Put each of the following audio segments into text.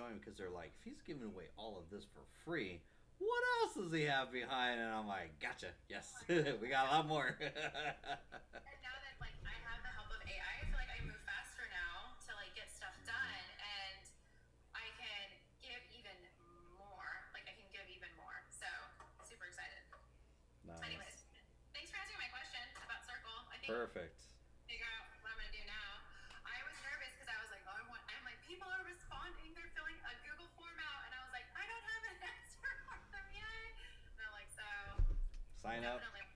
showing because they're like, if he's giving away all of this for free, what else does he have behind? And I'm like, gotcha. Yes, we got a lot more. And now that like I have the help of AI, I feel like I move faster now to like get stuff done, and I can give even more. Like I can give even more. So super excited. Nice. Anyways, thanks for answering my question about Circle. I think Perfect. figure out what I'm gonna do now. I was nervous because I was like, oh, I'm like, people are responding. They're filling a Google form out, and I was like, I don't have an answer for them yet. And I'm like, so Sign up, definitely,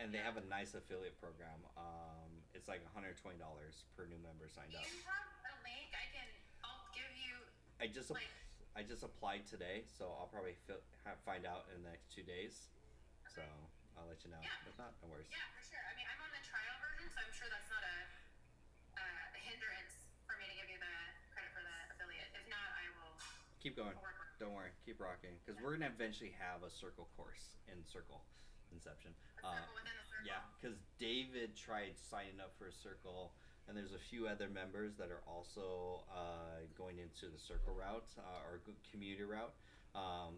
and they yeah. have a nice affiliate program. It's like $120 per new member Do signed up. you have a link? I'll give you I just like, I just applied today, so I'll probably find out in the next 2 days. So okay, I'll let you know. yeah, If not, no worries. yeah, for sure. I mean, I'm on the trial version, so I'm sure that's not a hindrance for me to give you the credit for the affiliate. If not, I will. Keep going. I'll work. Don't worry. Keep rocking. Because Yeah. we're gonna eventually have a circle course in Circle Inception. A circle within a Yeah, circle. because David tried signing up for a Circle, and there's a few other members that are also going into the Circle route or community route.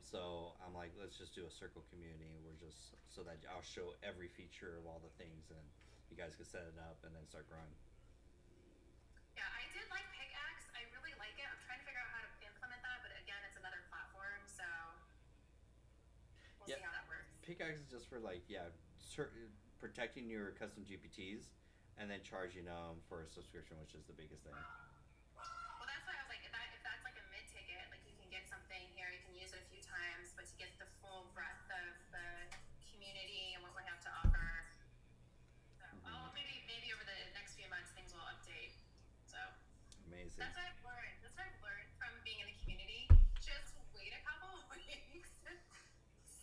So I'm like, let's just do a Circle community. We're just so that I'll show every feature of all the things, and you guys can set it up and then start growing. Yeah, I did like Pickaxe. I really like it. I'm trying to figure out how to implement that, but again, it's another platform, so we'll Yeah, see how that works. Pickaxe is just for like protecting your custom GPTs, and then charging them for a subscription, which is the biggest thing. Well, that's why I was like, if that's like a mid ticket, like you can get something here, you can use it a few times, but to get the full breadth of the community and what we have to offer. So, Mm-hmm. oh, maybe over the next few months things will update. So Amazing. That's what I've learned from being in the community. Just wait a couple of weeks.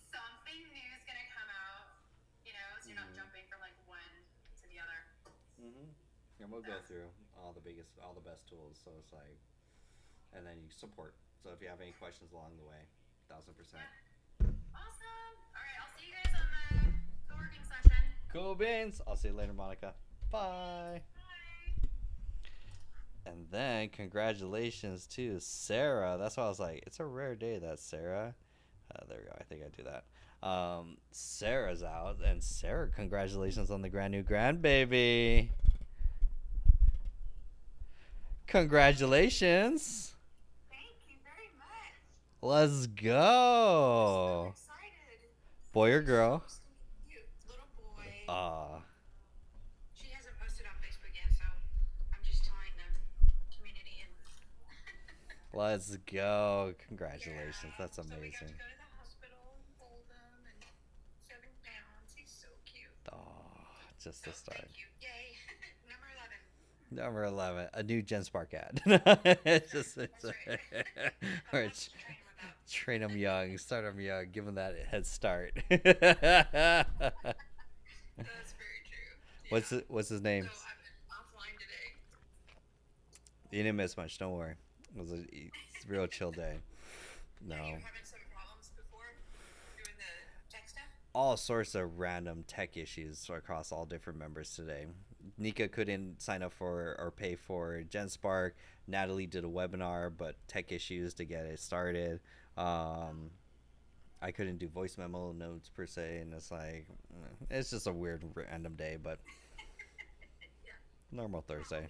Something new is gonna come out. So you're not Mm-hmm. jumping from like one to the other. Mm-hmm. And we'll So go through all the best tools. So it's like, and then you support. So if you have any questions along the way, 1,000%. yeah, awesome. All right, I'll see you guys on the co-working session. Cool beans. I'll see you later, Monica. Thanks. Bye. Bye. And then congratulations to Sarah. That's why I was like, it's a rare day that Sarah. There we go. I think I do that. Sarah's out, and Sarah, congratulations on the grand new grandbaby. Congratulations. Thank you very much. Let's I'm so go. excited. Boy or He's so girl? stinking cute. Little boy. Ah, She hasn't posted on Facebook yet, so I'm just telling them community and let's go. Congratulations. yeah. That's So we got to amazing. go to the hospital and hold him and 7 pounds. He's so cute. Oh, just So the start. thank you. Yay. Number 11. Number 11, a new Gen Spark ad. It's just, it's, That's right. or Lots it's, to train him about. train them young, start them young, give them that head start. That's very true. what's Yeah. what's his So name? I've been offline today. You didn't miss much. Don't worry. It's a real chill day. Are you No, having some problems before doing the tech stuff? all sorts of random tech issues across all different members today. Nika couldn't sign up for or pay for GenSpark. Natalie did a webinar, but tech issues to get it started. Um, I couldn't do voice memo notes per se, and it's like it's just a weird random day, but Yeah. normal Thursday.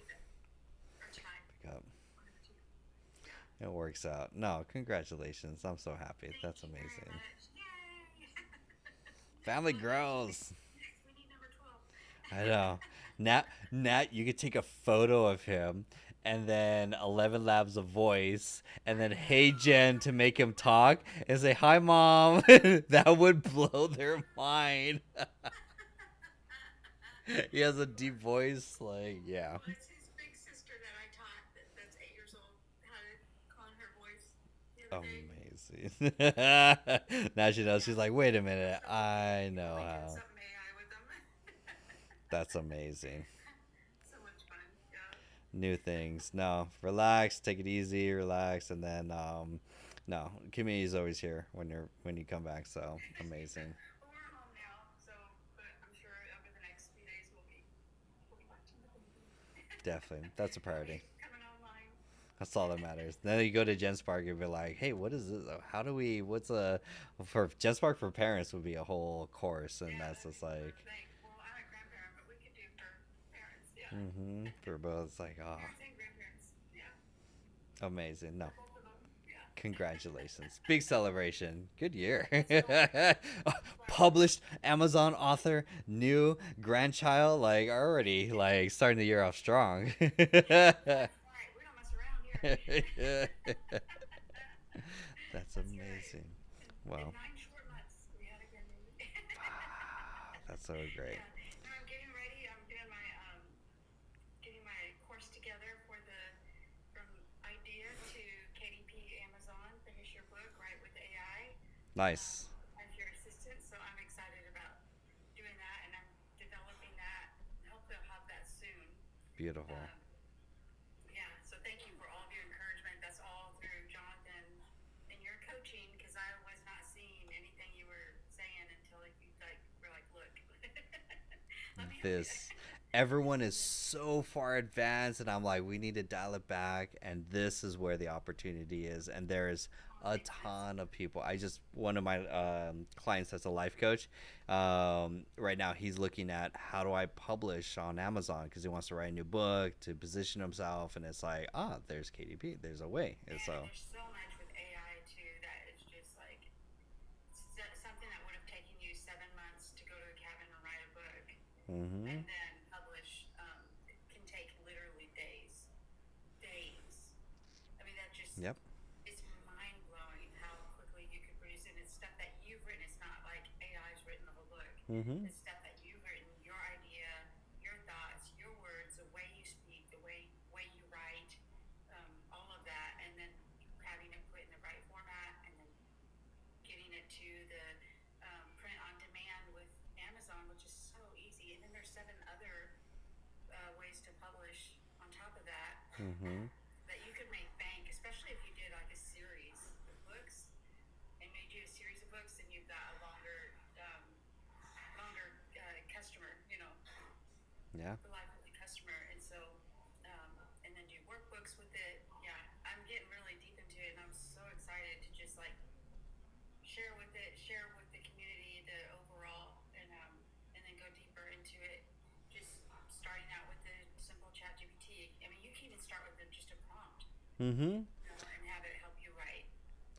Or time. Pick up. One of the two. Yeah. It works out. No, congratulations. I'm so happy. Thank That's you very amazing. much. Yay! Family Well, grows. we need number 12. I know. Nat, you could take a photo of him, and then 11 Labs of voice, and then Hey Jen to make him talk, and say Hi Mom. That would blow their mind. He has a deep voice, like yeah. Well, it's his big sister that I taught that's 8 years old how to clone her voice the other day. Amazing. Now she knows. Yeah. She's like, wait a minute. So I know we did how. some AI with them. That's amazing. So much fun. Yeah. New things. No, relax, take it easy, relax, and then no, community is always here when you come back. So amazing. Well, we're home now, so but I'm sure over the next few days we'll be watching the baby. Definitely, that's a Can't priority. wait coming online. That's all that matters. Then you go to GenSpark and be like, "Hey, what is this? How do we? What's a for GenSpark for parents would be a whole course, and Yeah, that's that'd just be for like, like, well, I'm a grandparent, but we could do for parents. Yeah, for both. It's like, oh, parents and grandparents. Yeah, amazing. No, for both of them. Yeah. congratulations, big celebration, good year. Let's go. Right. Published Amazon author, new grandchild, like already like starting the year off strong. That's right. We don't mess around here. That's That's right. amazing. In Well, 9 short months, we had a grandbaby. that's so great. Yeah. No, I'm getting ready. I'm doing my getting my course together for the from idea to KDP Amazon. Finish your book right with AI. Um, Nice. as your assistant, so I'm excited about doing that, and I'm developing that. Hopefully, I'll have that soon. Beautiful. Um, yeah, so thank you for all of your encouragement. That's all through Jonathan and your coaching because I was not seeing anything you were saying until like you like were like, look, let me help you. This everyone is so far advanced, and I'm like, we need to dial it back, and this is where the opportunity is. And there's Oh, a thanks. ton of people. I just one of my clients that's a life coach. Right now he's looking at how do I publish on Amazon because he wants to write a new book to position himself, and it's like, there's KDP, there's a way. And Man, and so there's so much with AI too that is just like something that would have taken you 7 months to go to a cabin and write a book hmm and then publish it can take literally days. Days. I mean, that just yep. it's mind blowing how quickly you can produce it. And it's stuff that you've written. It's not like AI's written the whole book. hmm It's stuff that you've written, your idea, your thoughts, your words, the way you speak, the way you write, all of that, and then having it put in the right format, and then getting it to the print on demand with Amazon, which is so easy. And then there's 7 other ways to publish on top of that hmm that you could make bank, especially if you did like a series of books and made you a series of books, and you've got a longer customer, yeah. the life of the customer, and so and then do workbooks with it. Yeah, I'm getting really deep into it, and I'm so excited to just like share with the community the overall, and then go deeper into it. Just starting out with the simple chat GPT. I mean, you can even start with just a prompt, hmm and have it help you write.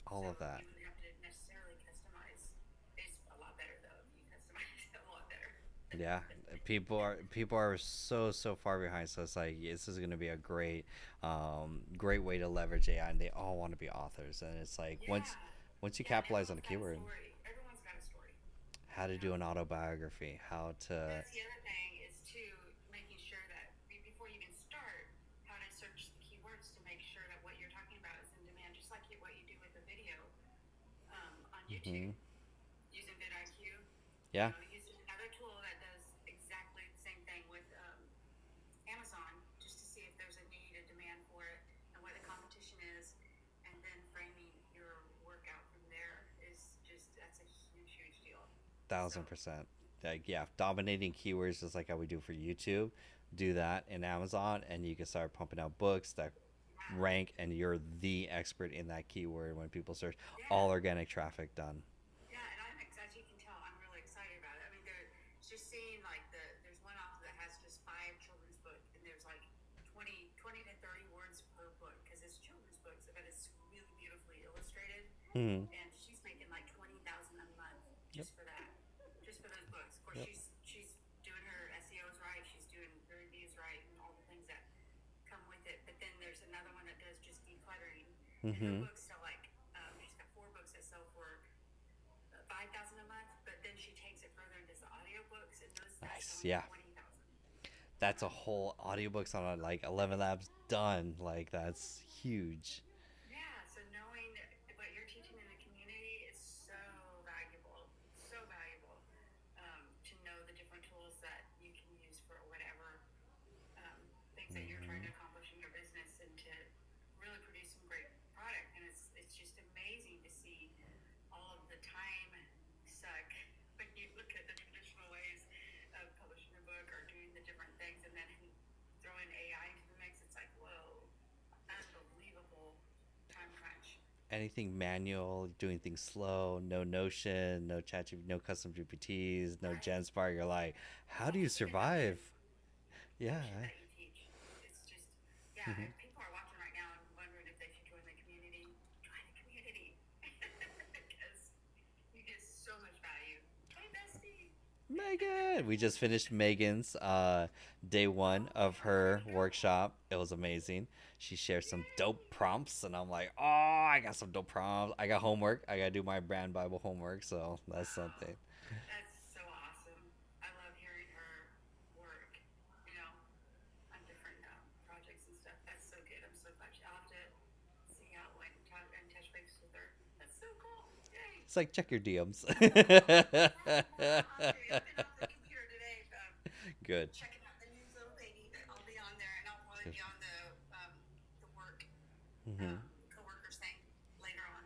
So all of that. you wouldn't have to necessarily customize. It's a lot better though if you customize it a lot better. Yeah, people are so far behind. So it's like this is going to be a great way to leverage AI, and they all want to be authors. And it's like once Yeah, once you yeah, and capitalize on a everyone's got a keyword, story. Everyone's got a story. how to You do know, an autobiography, how to that's the other thing is too making sure that before you even start, how to search the keywords to make sure that what you're talking about is in demand, just like what you do with the video on YouTube hmm using vidIQ. yeah, Using another tool that does exactly the same thing with Amazon, just to see if there's a need, a demand for it, and what the competition is, and then framing your work out from there is just that's a huge deal. So 1000%. Like yeah, dominating keywords just like how we do for YouTube. Do that in Amazon, and you can start pumping out books that yeah, rank, and you're the expert in that keyword when people search. yeah. All organic traffic done. Yeah, and as you can tell, I'm really excited about it. I mean, it's just seeing like there's one author that has just 5 children's books, and there's like 20 to 30 words per book because it's children's books, but it's really beautifully illustrated, hmm and she's making like 20,000 a month Yep. just for that, just for those books. Of course, Yep. she's doing her SEOs right, she's doing her reviews right, and all the things that come with it. But then there's another one that does just decluttering, and her hmm books sell like she's got 4 books that sell for 5,000 a month, but then she takes it further and does the audiobooks, and those that sell Nice. for Yeah. 20,000 a That's a month. whole audiobooks on like 11 labs done. Like that's huge. Yeah, so knowing what you're teaching in the community is so valuable to know the different tools that you can use for whatever things that you're trying hmm to accomplish in your business, and to really produce some great product. And it's just amazing to see all of the time suck when you look at the traditional ways of publishing a book or doing the different things, and then throwing AI into the mix. It's like, whoa, unbelievable anything manual, doing things slow, no Notion, no no custom GPTs, no Right. GenSpark. You're like, how do Well, you even though survive? this Yeah. coaching that you teach, it's just, yeah, if people are watching right now and wondering if they should join the community, join the community. Because you get so much value. Hey, bestie. Megan. We just finished Megan's day one Oh, of yeah, how'd her it go? workshop. It was amazing. She shared some dope Yay. prompts, and I'm like, oh, I got some dope prompts. I got homework. I gotta do my brand Bible homework, so that's Wow. something. That's so awesome. I love hearing her work, you know, on different projects and stuff. That's so good. I'm so glad I'll have to see how it went and touch base with her. That's so cool. Yay. It's like check your DMs. Yeah, well, I've been off the computer today, Good. checking out the new little baby, but I'll be on there and I'll probably be on the work Hmm. coworkers thing later on.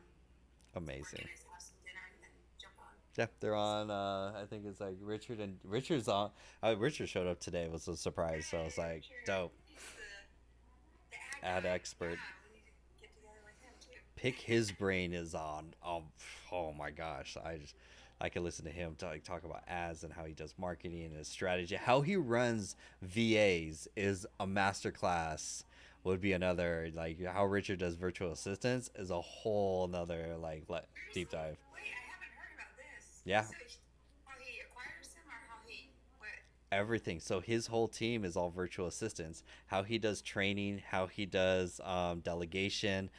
We're Amazing. gonna have some dinner and then jump on. Yeah, they're So, on. I think it's like Richard and Richard's on. Richard showed up today. It was a surprise. So I was yay, like, Richard. dope. He's the ad Ad guy. expert. Yeah, we need to get together with him too. Pick his brain is on. Oh my gosh. I could listen to him talk about ads and how he does marketing and his strategy. How he runs VAs is a masterclass. Would be another like how Richard does virtual assistants is a whole another like deep Seriously? dive. Wait, I haven't heard about this. Yeah, So how he acquires them or how he what? everything. So his whole team is all virtual assistants. How he does training, how he does delegation.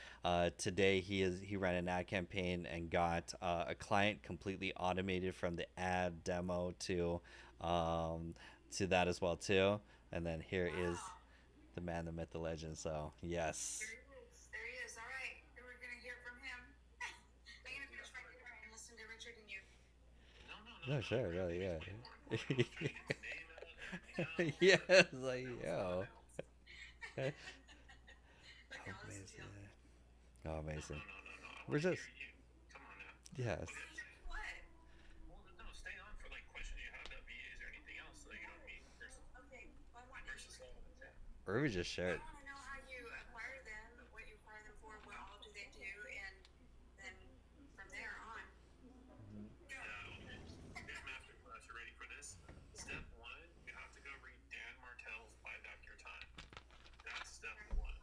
Today he ran an ad campaign and got a client completely automated from the ad demo um, to that as well too. And then here is Wow. the man, the myth, the legend. So yes, There he is. There he is. All right. We're gonna hear from him. I'm gonna finish my dinner and listen to Richard and you. No, no, no, no, no. sure, We're gonna really, finish yeah, way more. More. I was trying to get his name out, everything out. yes, like That was someone yo, else. Okay, I'll listen to amazing, him. oh, No, no, amazing. no, no, no. I We're want to just hear you. Come on now. yes. Okay, Listen to me what? well, no, stay on for like questions you have about VAs or anything else. Like, you know, me versus Okay. Well, I want versus all of it. Or we just share I it. want to know how you acquire them, what you acquire them for, what all do they do, and then from there on. Go. Yeah, okay. Big master class. You ready for this? Yeah. Step one, you have to go read Dan Martell's Buy Back Your Time. That's step one.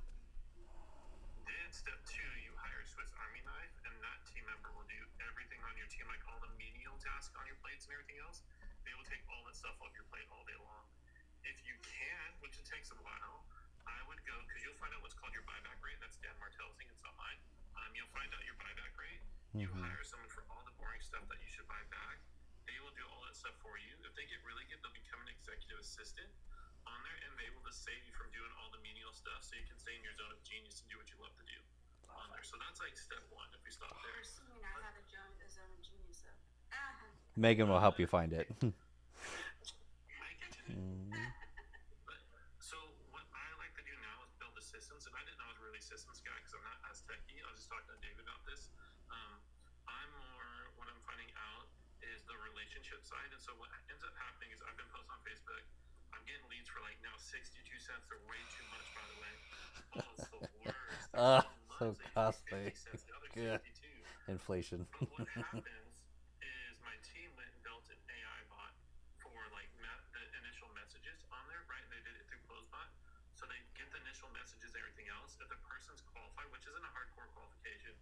Then step two, you hire a Swiss Army knife, and that team member will do everything on your team, like all the menial tasks on your plates and everything else. They will take all that stuff off your plate all day long. If you can, which it takes a while, I would go because you'll find out what's called your buyback rate. That's Dan Martell's thing. It's not mine. You'll find out your buyback rate. You Mm-hmm. hire someone for all the boring stuff that you should buy back. They will do all that stuff for you. If they get really good, they'll become an executive assistant on there and be able to save you from doing all the menial stuff so you can stay in your zone of genius and do what you love to do on there. So that's like step one if we stop there. Assuming I have a zone of genius though. Megan will help you find it. I get you. Mm. But so what I like to do now is build the systems, and I didn't know I was really a systems guy because I'm not as techy. I was just talking to David about this. I'm more what I'm finding out is the relationship side, and so what ends up happening is I've been posting on Facebook. I'm getting leads for like now 62 cents. They're way too much, by the way. Oh, it's the worst. They're So so much. They used to costly. be 50 cents. Now they're Good. 62. Inflation. But what happens is my team went and built an AI bot for like the initial messages on there, right? They did it through Closebot. So they get the initial messages, everything else. If the person's qualified, which isn't a hardcore qualification,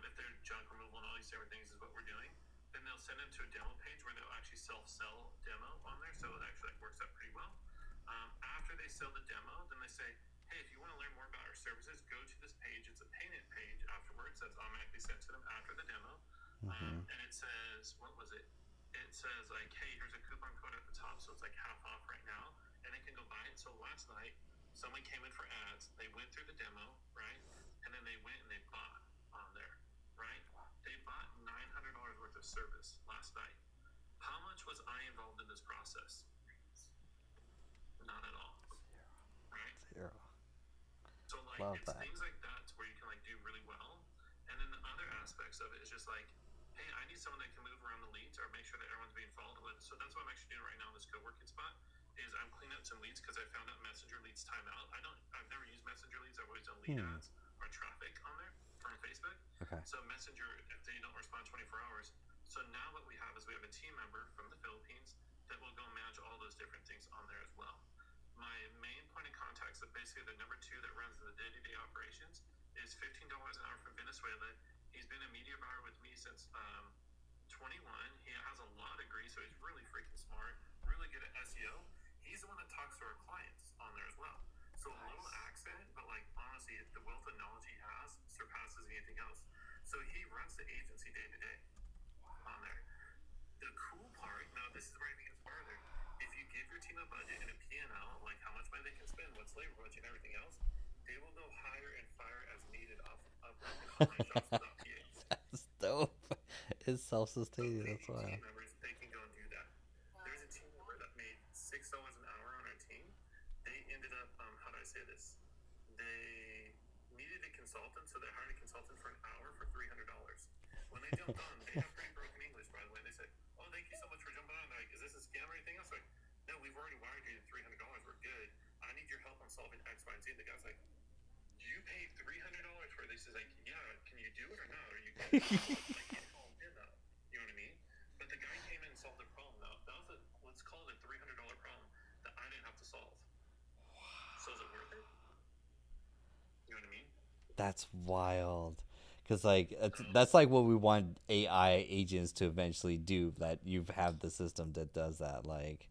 if they're junk removal and all these different things is what we're doing, then they'll send them to a demo page where they'll actually self-sell demo on there. So it actually like works out pretty well. After they sell the demo, then they say, hey, if you want to learn more about our services, go to this page. It's a payment page afterwards that's automatically sent to them after the demo. Mm-hmm. And it says, what was it? It says like, hey, here's a coupon code at the top, so it's like half off right now, and they can go buy it. So last night, someone came in for ads. They went through the demo, right? And then they went and they bought on there, right? They bought $900 worth of service last night. How much was I involved in this process? Not at all, right? Zero. So like Love it's that. things like that where you can like do really well. And then the other aspects of it is just like, hey, I need someone that can move around the leads or make sure that everyone's being followed with. So that's what I'm actually doing right now in this co-working spot is I'm cleaning up some leads because I found out Messenger leads time out. I've never used Messenger leads. I've always done lead ads or traffic on there from Facebook. So Messenger, if they don't respond 24 hours. So now what we have is we have a team member from the Philippines that will go manage all those different things on there as well. My main point of contact, so basically the number two that runs the day-to-day operations, is $15 an hour from Venezuela. He's been a media buyer with me since 21. He has a law degree, so he's really freaking smart, really good at SEO. He's the one that talks to our clients on there as well. So a little accent, but like honestly, the wealth of knowledge he has surpasses anything else. So he runs the agency day to day on there. The cool part, now this is where it gets farther. If you give your team a budget and a P&L, like how much money they can spend, what's labor budget and everything else, they will go hire and fire as needed off like an online shops without PAs. That's dope. It's self-sustaining. That's Team wild. members, they can go and do that. There's a team member that made $6 an hour on our team. They ended up, how do I say this? They needed a consultant, so they hired a consultant for an hour for $300. When they jumped on, they have pretty broken English, by the way. And they said, "Oh, thank you so much for jumping on." They're like, "Is this a scam or anything else?" Like, "No, we've already wired you $300. We're good. I need your help on solving X, Y, and Z." The guy's like, "You paid $300 for this?" He's like, "Yeah. Can you do it or not? Are you good?" Like, you call him up. You know what I mean? But the guy came in and solved the problem. Now that was let's call it a $300 problem that I didn't have to solve. So is it worth it? You know what I mean? That's wild. Because like that's like what we want AI agents to eventually do. That you have the system that does that. Like,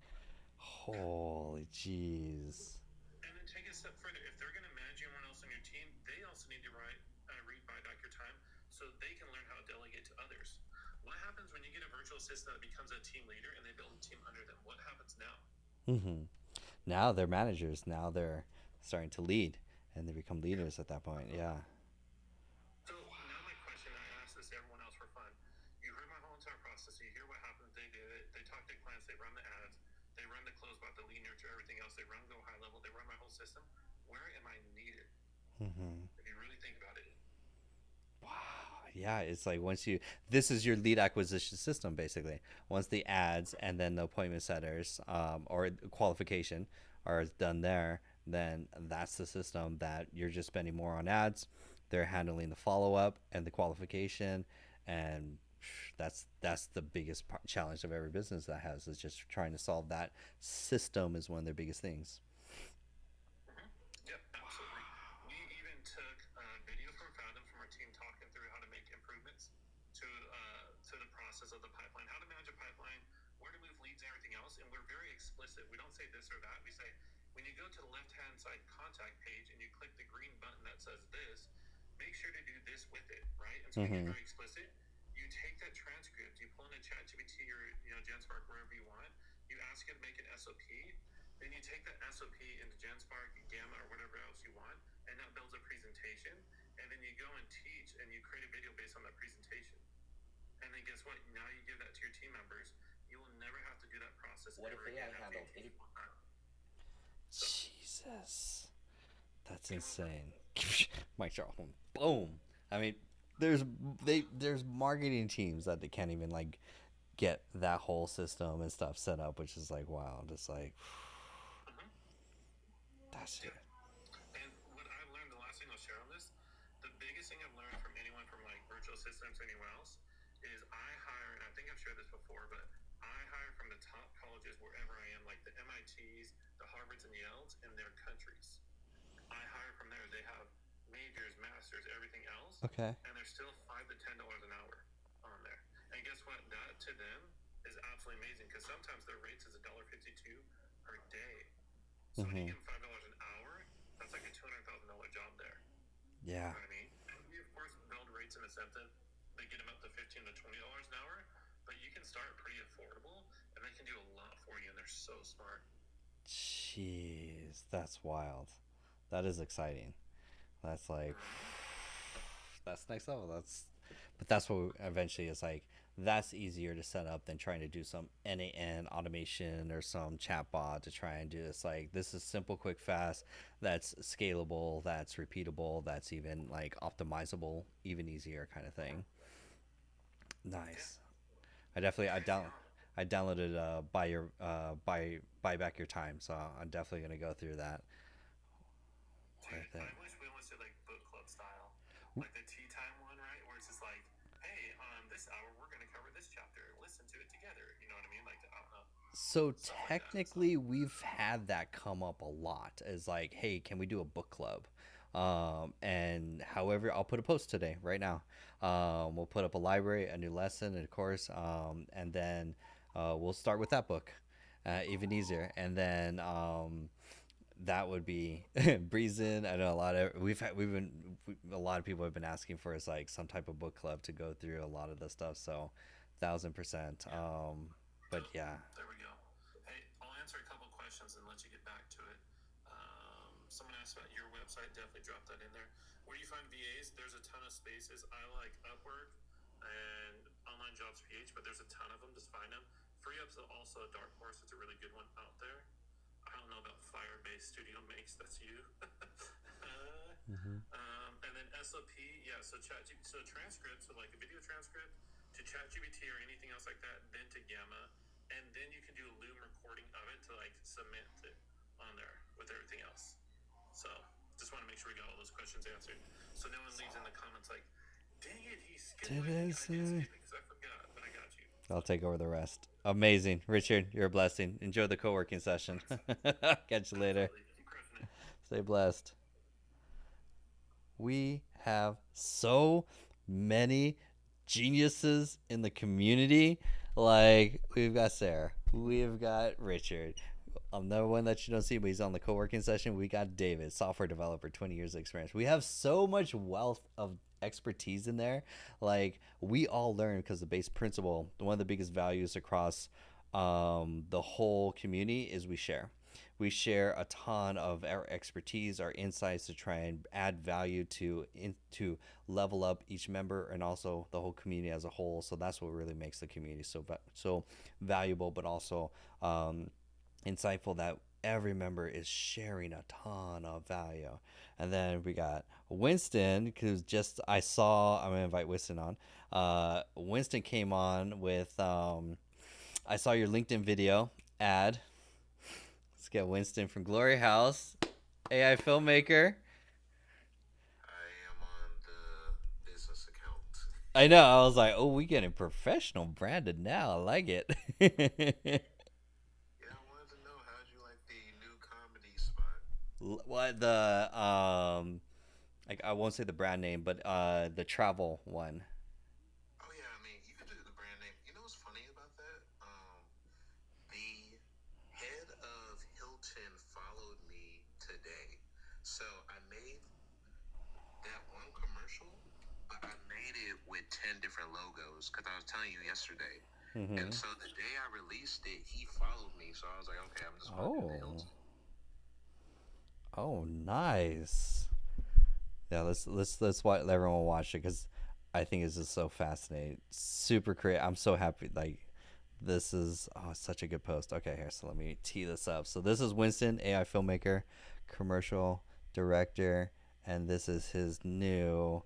holy jeez. And then take it a step further. If they're going to manage anyone else on your team, they also need to read buy back your time so they can learn how to delegate to others. What happens when you get a virtual assistant that becomes a team leader and they build a team under them? What happens now? Now they're managers. Now they're starting to lead, and they become leaders at that point. Yeah. So now my question, I ask this to everyone else for fun. You heard my whole entire process. You hear what happens. They do it. They talk to clients. They run the ads. They run the close bot, the lead nurture, everything else. They run go high level. They run my whole system. Where am I needed? If you really think about it. Wow. Yeah, it's like this is your lead acquisition system basically. Once the ads and then the appointment setters or qualification are done there, then that's the system that you're just spending more on ads. They're handling the follow up and the qualification, and that's the biggest challenge of every business that has is just trying to solve that system is one of their biggest things. Yep, absolutely. We even took a video from Fathom from our team talking through how to make improvements to the process of the pipeline, how to manage a pipeline, where to move leads and everything else. And we're very explicit. We don't say this or that. We say when you go to the left-hand side contact page and you click the green button that says this, make sure to do this with it, right? And so we get very explicit. You take that transcript, you pull in a ChatGPT or GenSpark, wherever you want. You ask it to make an SOP. Then you take that SOP into GenSpark, Gamma, or whatever else you want, and that builds a presentation. And then you go and teach, and you create a video based on that presentation. And then guess what? Now you give that to your team members. You will never have to do that process What if ever AI again. handled it? Jesus, that's insane. Mike drop. Boom. I mean, there's marketing teams that they can't even like get that whole system and stuff set up, which is like wow, just like that's it. And what I've learned, the last thing I'll share on this, the biggest thing I've learned from anyone from like virtual systems or anyone else is I hire, and I think I've shared this before, but I hire from the top colleges wherever I am, like the MITs, the Harvards, and Yales in their countries. I hire from there. They have majors, masters, everything else. Okay. And they're still $5 to $10 an hour on there. And guess what? That to them is absolutely amazing because sometimes their rates is $1.52 per day. So when you give them $5 an hour, that's like a $200,000 job there. Yeah. You know what I mean? And we of course build rates and incentive. They get them up to $15 to $20 an hour, but you can start pretty affordable, and they can do a lot for you, and they're so smart. Jeez, that's wild. That is exciting. That's like that's next level. That's what eventually is like. That's easier to set up than trying to do some NAN automation or some chatbot to try and do this. Like this is simple, quick, fast. That's scalable. That's repeatable. That's even like optimizable. Even easier kind of thing. Nice. I downloaded buy back your time. So I'm definitely gonna go through that. Dude, I wish we almost did like book club style, like the tea time one, right? Where it's just like next hour we're going to cover this chapter. Listen to it together. You know what I mean? Like, I don't know. So Stuff like that. technically, we've had that come up a lot. As like, hey, can we do a book club? And however, I'll put a post today, right now. We'll put up a library, a new lesson, and of course, and then we'll start with that book, even easier. And then that would be Breezin. I know a lot of people have been asking for us like some type of book club to go through a lot of the stuff. So, 1,000%. But yeah. There we go. Hey, I'll answer a couple questions and let you get back to it. Someone asked about your website. Definitely drop that in there. Where do you find VAs? There's a ton of spaces. I like Upwork and Online Jobs PH, but there's a ton of them. Just find them. FreeUp's also a dark horse. It's a really good one out there. I don't know about Firebase Studio Makes. That's you. And then SOP, yeah. So transcripts, so like a video transcript to ChatGPT or anything else like that, then to Gamma, and then you can do a Loom recording of it to like submit it on there with everything else. So just want to make sure we got all those questions answered, so no one leaves in the comments like, "Dang it, he skipped my thing because I forgot." But I got you. I'll take over the rest. Amazing. Richard, you're a blessing. Enjoy the co-working session. Catch you later. Keep crushing it. Stay blessed. We have so many geniuses in the community. Like, we've got Sarah. We've got Richard. Another one that you don't see, but he's on the co-working session. We got David, software developer, 20 years of experience. We have so much wealth of expertise in there. Like, we all learn because the base principle, one of the biggest values across the whole community is we share. We share a ton of our expertise, our insights to try and add value to level up each member and also the whole community as a whole. So that's what really makes the community so valuable, but also insightful, that every member is sharing a ton of value. And then we got Winston, because I'm gonna invite Winston on. Winston came on with I saw your LinkedIn video ad. Let's get Winston from Glory House, AI filmmaker. I am on the business account. I know. I was like, oh, we getting professional branded now. I like it. Yeah, I wanted to know, how'd you like the new comedy spot? What like, I won't say the brand name, but the travel one. Oh yeah, I mean, you could do the brand name. You know what's funny about that? The head of Hilton followed me today, so I made that one commercial, but I made it with 10 different logos because I was telling you yesterday. And so the day I released it, he followed me, so I was like, okay, I'm just going to do the Hilton. Oh, nice. Yeah, let's let everyone watch it because I think it's just so fascinating, super creative. I'm so happy. Like, this is such a good post. Okay, here, so let me tee this up. So this is Winston, AI filmmaker, commercial director, and this is his new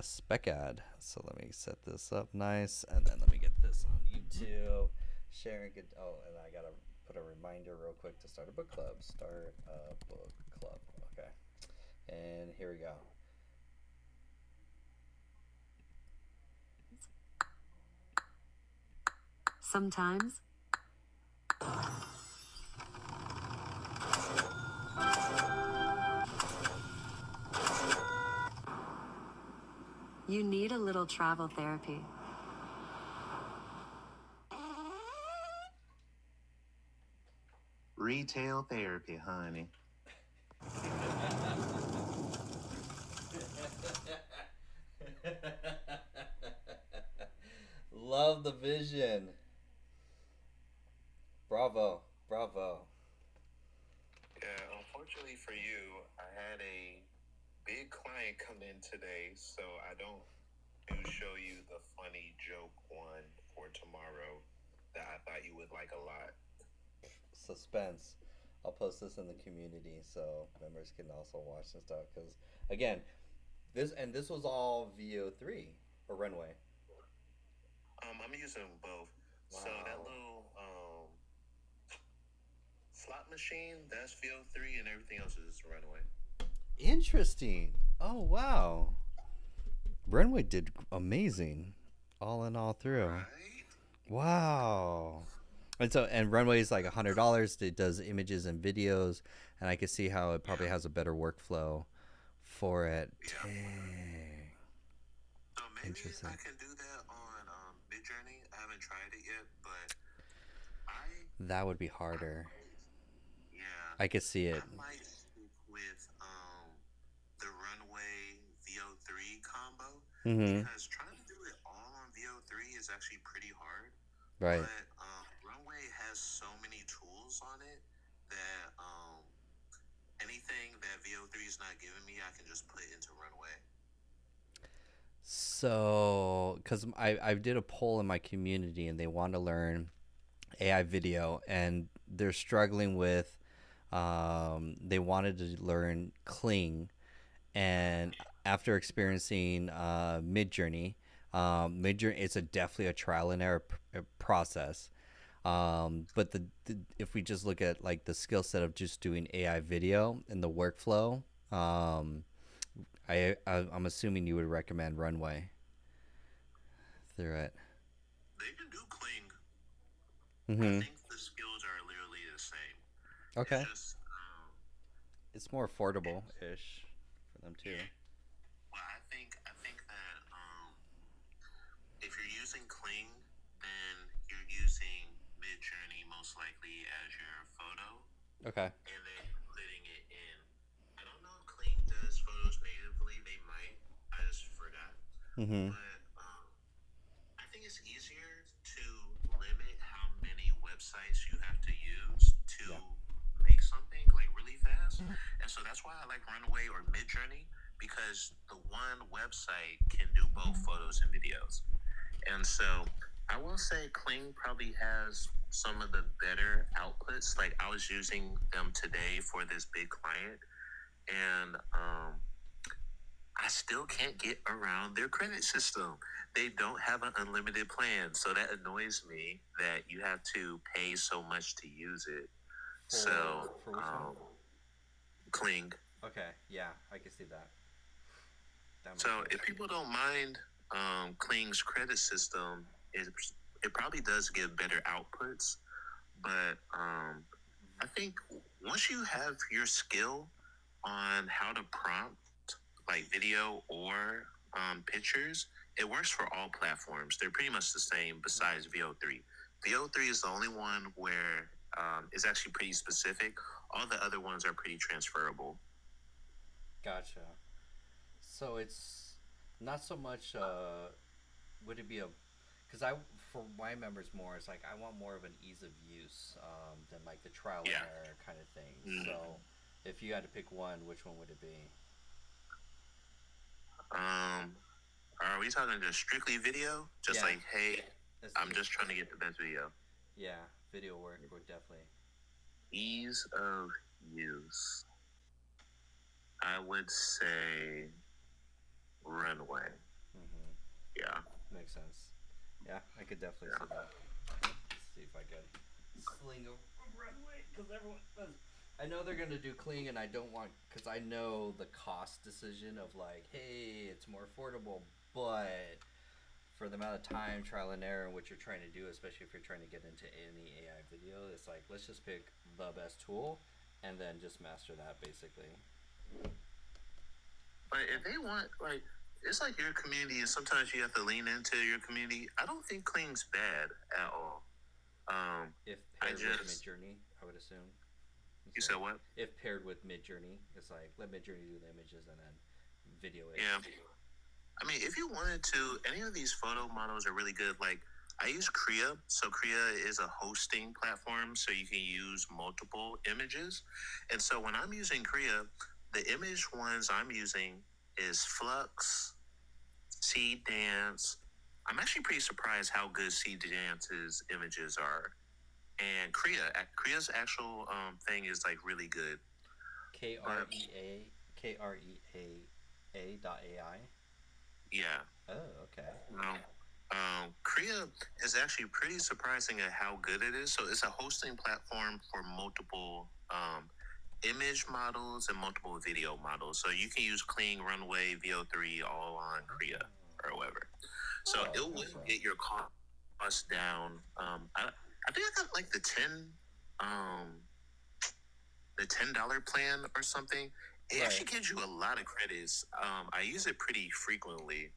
spec ad. So let me set this up nice, and then let me get this on YouTube. Sharing it. Oh, and I gotta put a reminder real quick to start a book club. Start a book club. Okay, and here we go. Sometimes you need a little travel therapy. Retail therapy, honey. Love the vision. Bravo. Yeah, unfortunately for you, I had a big client come in today, so I don't show you the funny joke one for tomorrow that I thought you would like a lot. Suspense. I'll post this in the community so members can also watch and stuff. Because again, this was all VO3 or Runway. I'm using both. Wow. So that little slot machine, that's VO3, and everything else is Runway. Interesting. Oh wow. Runway did amazing. all in all through. Right? Wow. And Runway is like $100. It does images and videos, and I can see how it probably has a better workflow for it. Yeah. Dang. So maybe Interesting. I can do that on Midjourney. I haven't tried it yet, but I That would be harder. yeah, I could see it. I might stick with the Runway VO3 combo Mm-hmm. because trying to do it all on VO3 is actually pretty hard. Right. But Runway has so many tools on it that anything that VO3 is not giving me, I can just put into Runway. So, because I did a poll in my community and they want to learn AI video and they're struggling with, they wanted to learn Kling. And after experiencing Midjourney, Midjourney, it's definitely a trial and error process. But if we just look at like the skill set of just doing AI video and the workflow, I'm assuming you would recommend Runway through it. They can do Kling. I Mm-hmm. think the skills are literally the same. Okay. It's just, It's more affordable ish for them too. well, I think that if you're using Kling, then you're using Midjourney most likely as your photo, Okay. and then putting it in. I don't know if Kling does photos natively. They might. I just forgot. Mm-hmm. But I think it's easier to limit how many websites you have to use to Yeah. make something like really fast. And so that's why I like Runway or Midjourney, because the one website can do both photos and videos. And so I will say Kling probably has some of the better outputs. Like I was using them today for this big client, and I still can't get around their credit system. They don't have an unlimited plan, so that annoys me that you have to pay so much to use it. So, For which one? Kling. Okay. Yeah, I can see that. So, if people don't mind Kling's credit system, it probably does give better outputs. But I think once you have your skill on how to prompt like video or pictures, it works for all platforms. They're pretty much the same besides VO3. VO3 is the only one where it's actually pretty specific. All the other ones are pretty transferable. Gotcha. So it's not so much. Would it be a? Because for my members more, it's like I want more of an ease of use than like the trial and Yeah. error kind of thing. Mhm. So, if you had to pick one, which one would it be? Are we talking just strictly video? Just Yeah. like, hey, Let's I'm do- just trying to get the best video. Yeah, video work would definitely. Ease of use. I would say Runway. Mm-hmm. Yeah. Makes sense. Yeah, I could definitely see that. Let's see if I could sling a Runway because everyone does. I know they're gonna do Kling, and I don't want because I know the cost decision of like, hey, it's more affordable, but for the amount of time, trial and error, and what you're trying to do, especially if you're trying to get into any AI video, it's like let's just pick the best tool, and then just master that basically. But if they want, like, it's like your community, and sometimes you have to lean into your community. I don't think Kling's bad at all. If I paired with just- Midjourney, I would assume. You said what? If paired with Midjourney, it's like let Midjourney do the images and then video it. Yeah. I mean, if you wanted to, any of these photo models are really good. Like, I use Krea. So Krea is a hosting platform, so you can use multiple images. And so when I'm using Krea, the image ones I'm using is Flux, Seed Dance. I'm actually pretty surprised how good Seed Dance's images are. And Krea's actual thing is like really good. KREA.ai. Yeah. Oh, okay. Krea is actually pretty surprising at how good it is. So it's a hosting platform for multiple image models and multiple video models. So you can use Kling, Runway, VO3 all on Krea or whatever. So Oh, it okay, will so get your costs down. I think I got like um the $10 plan or something. It right. actually gives you a lot of credits. I use it pretty frequently.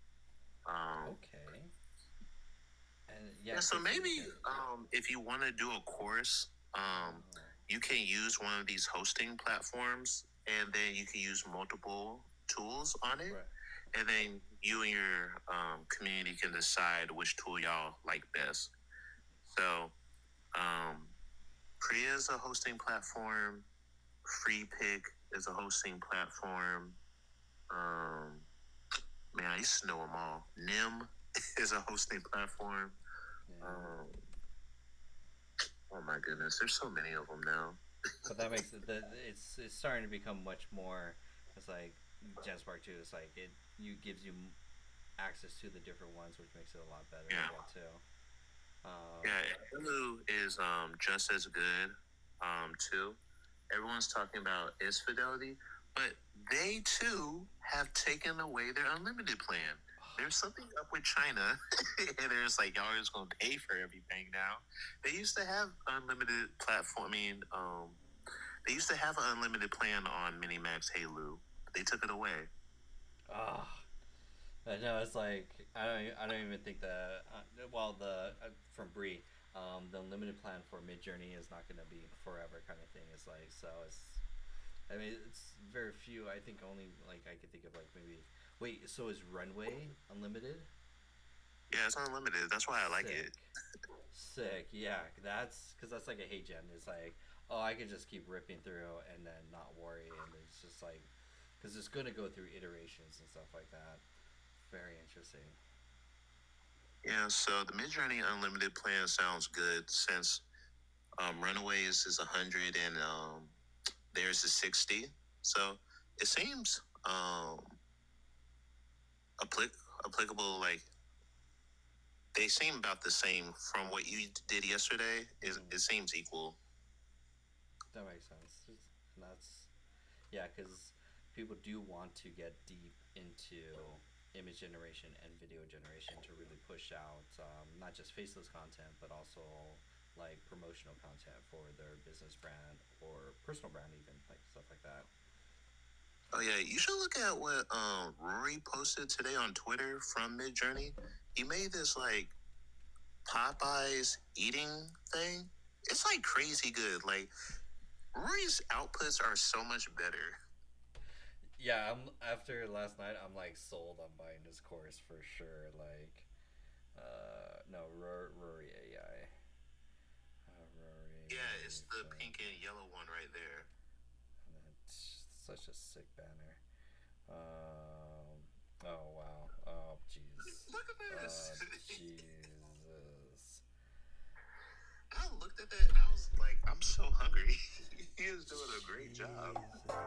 Okay. And yeah, Yeah, so because you maybe can. if you want to do a course, Oh, you can use one of these hosting platforms, and then you can use multiple tools on it, right. and then you and your community can decide which tool y'all like best. So, um, Kriya is a hosting platform. FreePick is a hosting platform. Um, Man, I used to know them all. Nim is a hosting platform. Yeah. Um, oh my goodness, there's so many of them now. But that makes it. It's starting to become much more. It's like GenSpark too. It's like you gives you access to the different ones, which makes it a lot better as Yeah, well too. Um, yeah. Hulu is just as good too. Everyone's talking about is Fidelity, but they too have taken away their unlimited plan. There's something up with China, and there's like y'all are just gonna pay for everything now. They used to have unlimited platform. They used to have an unlimited plan on Minimax Halo. They took it away. ah, I know it's like I don't even think well the from Bree, the unlimited plan for Mid Journey is not going to be forever kind of thing. It's like so it's. I mean, it's very few. I think only like I could think of like maybe. Wait, so is Runway unlimited? Yeah, it's unlimited. That's why I like Sick, it. sick. Yeah, that's because that's like a hey gen. It's like oh, I could just keep ripping through and then not worry, and it's just like because it's gonna go through iterations and stuff like that. Very interesting. Yeah, so the Midjourney Unlimited plan sounds good since Runaways is 100 and theirs is 60. So it seems applicable. Like they seem about the same from what you did yesterday. It Mm-hmm. seems equal. That makes sense. And that's yeah, because people do want to get deep into image generation and video generation to really push out not just faceless content, but also like promotional content for their business brand or personal brand, even like stuff like that. Oh yeah, you should look at what Rory posted today on Twitter from Midjourney. He made this like Popeyes eating thing. It's like crazy good. Like Rory's outputs are so much better. Yeah, I'm after last night. I'm like sold on buying this course for sure. Like, no, Rory AI, Rory Yeah, it's the thing. pink and yellow one right there. And it's such a sick banner. Oh wow. Oh jeez. Look at this. Jesus. I looked at that and I was like, I'm so hungry. He is doing a great job. Jesus.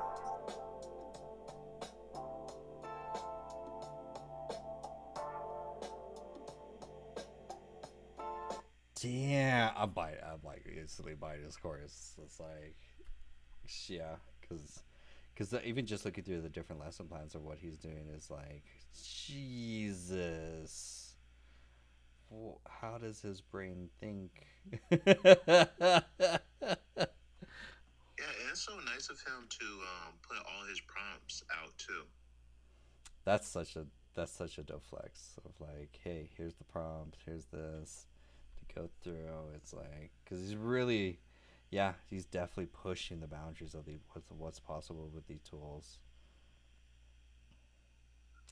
Damn, I'm like instantly buying this course. It's like, yeah, because even just looking through the different lesson plans of what he's doing is like, Jesus, how does his brain think? Yeah, and it's so nice of him to put all his prompts out too. that's such a that's such a dope flex of like, hey, here's the prompt, here's this to go through. It's like because he's really, yeah, he's definitely pushing the boundaries of the what's possible with these tools.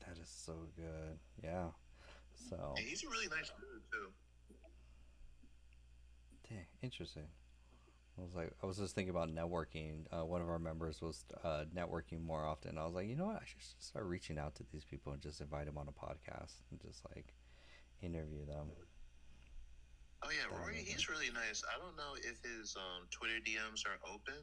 That is so good. Yeah. So, And he's a really nice dude too. dang, interesting. I was just thinking about networking. One of our members was networking more often. I was like, you know what? I should just start reaching out to these people and just invite them on a podcast and just like interview them. Oh yeah, That Rory, would be. he's really nice. I don't know if his Twitter DMs are open,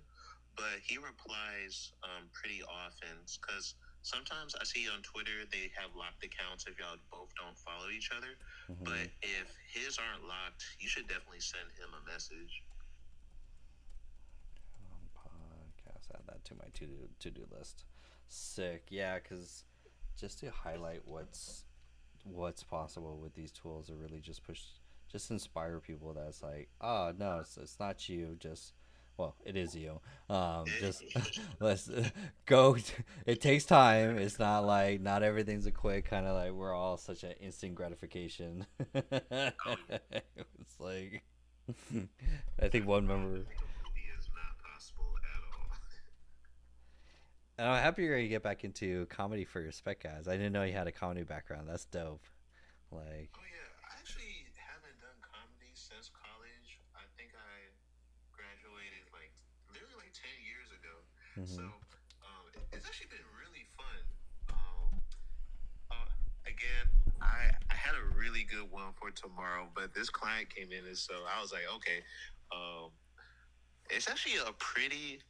but he replies pretty often because sometimes I see on Twitter they have locked accounts if y'all both don't follow each other. Mm-hmm. But if his aren't locked, you should definitely send him a message. Podcast. Add that to my to do list. Sick. Yeah, because just to highlight what's what's possible with these tools to really just inspire people. That's like, oh no, it's not you. Just, well, it is you. Just let's go. It takes time. It's not like not everything's a quick kind of like we're all such an instant gratification. It's like I think one member. Is not possible at all. And I'm happy you're gonna get back into comedy for your spec guys. I didn't know you had a comedy background. That's dope. Like, Oh yeah, I actually haven't done comedy since college. I think I graduated like literally like 10 years ago. So it's actually been really fun. Again, I had a really good one for tomorrow, but this client came in, and so I was like, okay, it's actually a pretty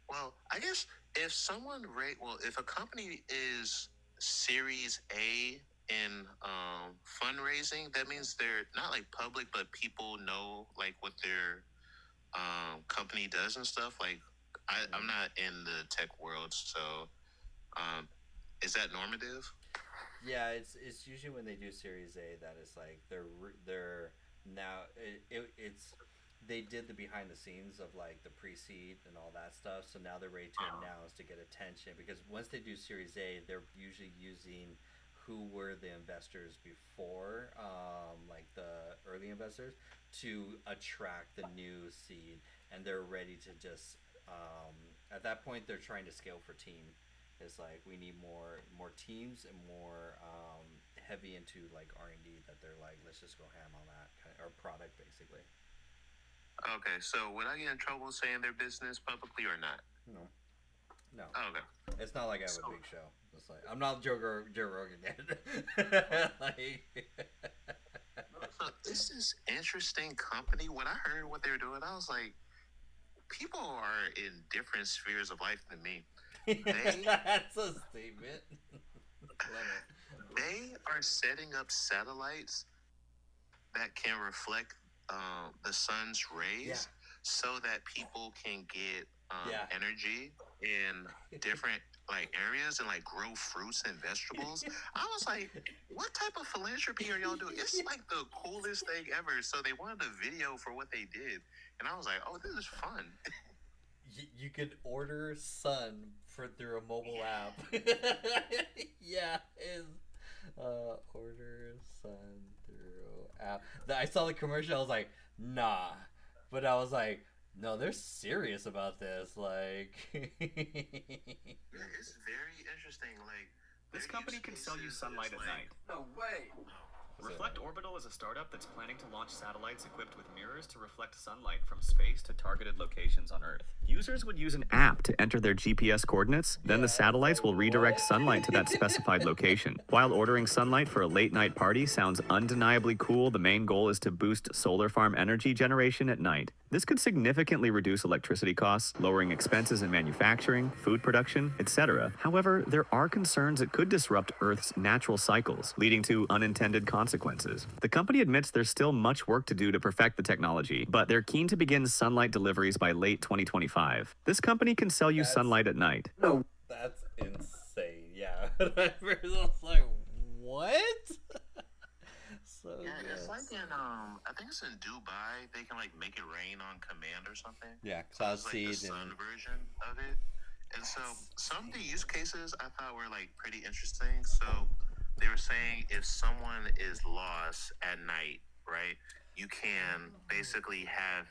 well. I guess if someone rate well, if a company is Series A in fundraising, that means they're not like public, but people know like what their company does and stuff. Like I'm not in the tech world, so is that normative? yeah, it's usually when they do Series A that it's like they're now it's they did the behind the scenes of like the pre-seed and all that stuff. So now they're ready to announce to get attention because once they do Series A, they're usually using who were the investors before, like the early investors, to attract the new seed, and they're ready to just at that point they're trying to scale for team. It's like we need more teams and more heavy into like R&D that they're like let's just go ham on that kind of, or product basically. Okay, so would I get in trouble saying their business publicly or not? No, no, Oh, okay. it's not like I have a big show. It's like I'm not Joe Rogan yet. Like, So this is interesting company. When I heard what they were doing, I was like, people are in different spheres of life than me. that's a statement. Love it. They are setting up satellites that can reflect the sun's rays, Yeah. so that people can get Yeah. energy in different like areas and like grow fruits and vegetables. I was like, what type of philanthropy are y'all doing? It's like the coolest thing ever. So they wanted a video for what they did, and I was like, oh, this is fun. You could order sun for through a mobile app. Yeah, is order sun through app. I saw the commercial. I was like, nah, but I was like, no, they're serious about this. Like, It's very interesting. Like This their company use can sell you cases sunlight is at like- night. No way. Reflect Orbital is a startup that's planning to launch satellites equipped with mirrors to reflect sunlight from space to targeted locations on Earth. Users would use an app to enter their GPS coordinates, then the satellites will redirect sunlight to that specified location. While ordering sunlight for a late night party sounds undeniably cool, the main goal is to boost solar farm energy generation at night. This could significantly reduce electricity costs, lowering expenses in manufacturing, food production, etc. However, there are concerns it could disrupt Earth's natural cycles, leading to unintended consequences. The company admits there's still much work to do to perfect the technology, but they're keen to begin sunlight deliveries by late 2025. This company can sell you sunlight at night. No. that's insane. Yeah, I was like, what? So Yeah, it's good. like in I think it's in Dubai. They can like make it rain on command or something. Yeah, So cloud it's like the seed sun and version of it. And so some of the use cases I thought were like pretty interesting. So they were saying if someone is lost at night, right, you can basically have,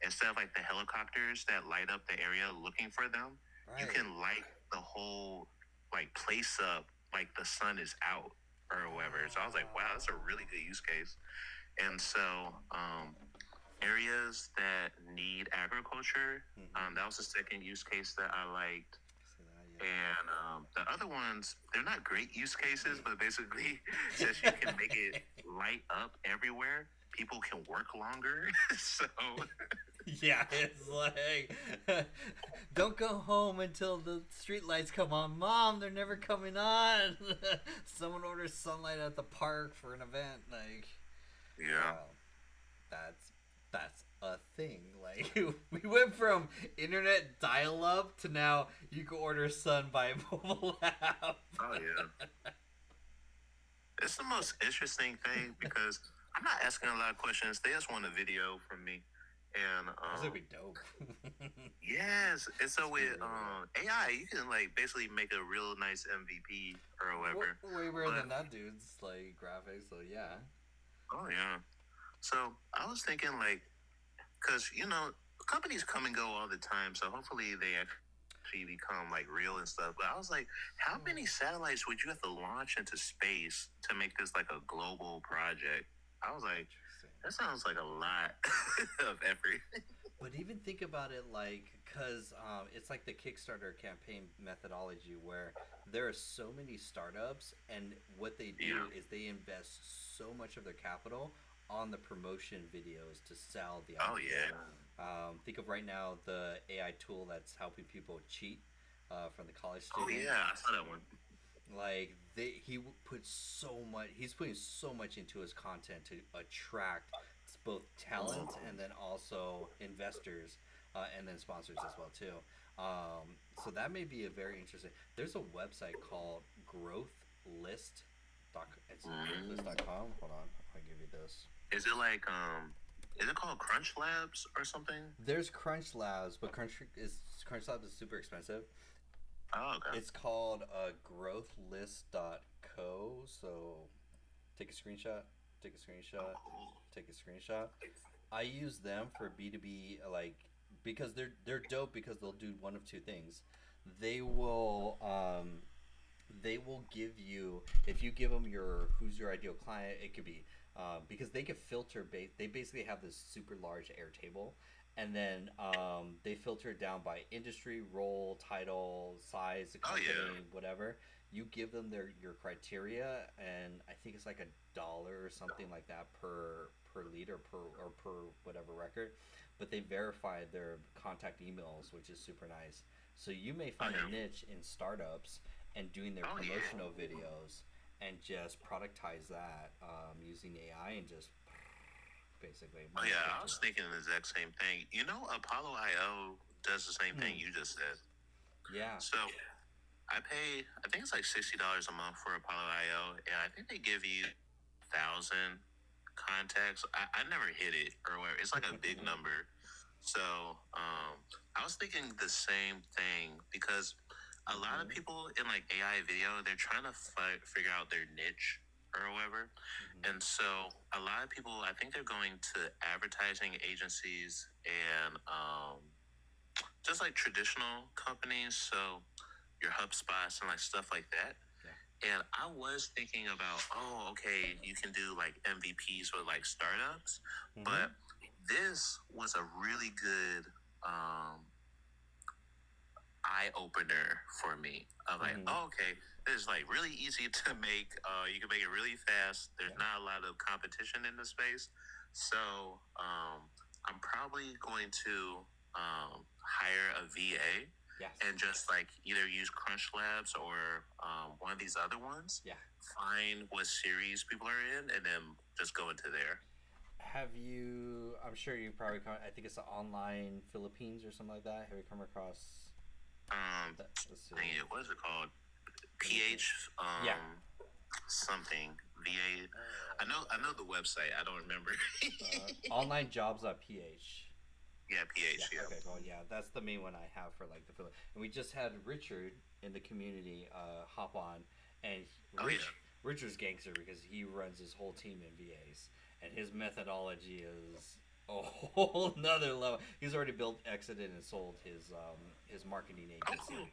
instead of like the helicopters that light up the area looking for them, you right. can light the whole like place up like the sun is out or whatever. So I was like, wow, that's a really good use case. And so areas that need agriculture, that was the second use case that I liked. And the other ones, they're not great use cases, but basically since you can make it light up everywhere, people can work longer. So Yeah, it's like, don't go home until the street lights come on. Mom, they're never coming on. Someone orders sunlight at the park for an event. Like, yeah. wow, that's a thing. Like, we went from internet dial-up to now you can order sun by mobile app. Oh yeah. It's the most interesting thing because I'm not asking a lot of questions. They just want a video from me, and That's gonna be dope. yes, and so with really AI, you can like basically make a real nice MVP or whatever. Way better But- than that dude's like graphics. So yeah. Oh yeah. So I was thinking like, because companies come and go all the time, so hopefully they actually become like real and stuff. But I was like, how many satellites would you have to launch into space to make this like a global project? I was like, that sounds like a lot of effort. But even think about it like, because it's like the Kickstarter campaign methodology where there are so many startups, and what they do Yeah. is they invest so much of their capital on the promotion videos to sell the Oh idea. yeah. Think of right now the AI tool that's helping people cheat from the college Oh student. yeah, I saw that one. Like he's putting so much into his content to attract both talent and then also investors and then sponsors as well too. So that may be a very interesting. There's a website called growthlist. It's growthlist.com. Hold on, I'll give you this. Is it like is it called Crunch Labs or something? There's Crunch Labs, but Crunch Labs is super expensive. Oh okay. It's called growthlist.co. So take a screenshot. Take a screenshot. Take a screenshot. I use them for B2B, like, because they're dope because they'll do one of two things. They will give you, if you give them who's your ideal client, it could be because they can filter. They basically have this super large Airtable, and then they filter it down by industry, role, title, size, the company, whatever. You give them your criteria, and I think it's like $1 or something like that per lead or per whatever record. But they verify their contact emails, which is super nice. So you may find a niche in startups and doing their promotional videos and just productize that using AI and just basically. Oh yeah, I was thinking the exact same thing. Apollo IO does the same thing you just said. Yeah. So I think it's like $60 a month for Apollo IO, and I think they give you 1,000 contacts. I never hit it or whatever. It's like a big number. So I was thinking the same thing because a lot of people in like AI video, they're trying to figure out their niche or whatever. And so a lot of people, I think they're going to advertising agencies and just like traditional companies. So your HubSpots and like stuff like that. And I was thinking about, okay, you can do like MVPs with like startups, but this was a really good eye opener for me. Of like, okay, it's like really easy to make. You can make it really fast. There's not a lot of competition in the space, so I'm probably going to hire a VA. Yes. And just like either use Crunch Labs or one of these other ones. Yeah. Find what series people are in, and then just go into there. Have you? I'm sure you probably. I think it's the Online Philippines or something like that. Have you come across? Let's see. What is it called? PH. Something. VA. I know the website. I don't remember. Onlinejobs.ph. Yeah, PH. Yeah. Okay, well, yeah, that's the main one I have for like the Philippines. And we just had Richard in the community hop on, and Richard's gangster because he runs his whole team in VAs, and his methodology is a whole nother level. He's already built, exited, and sold his marketing agency.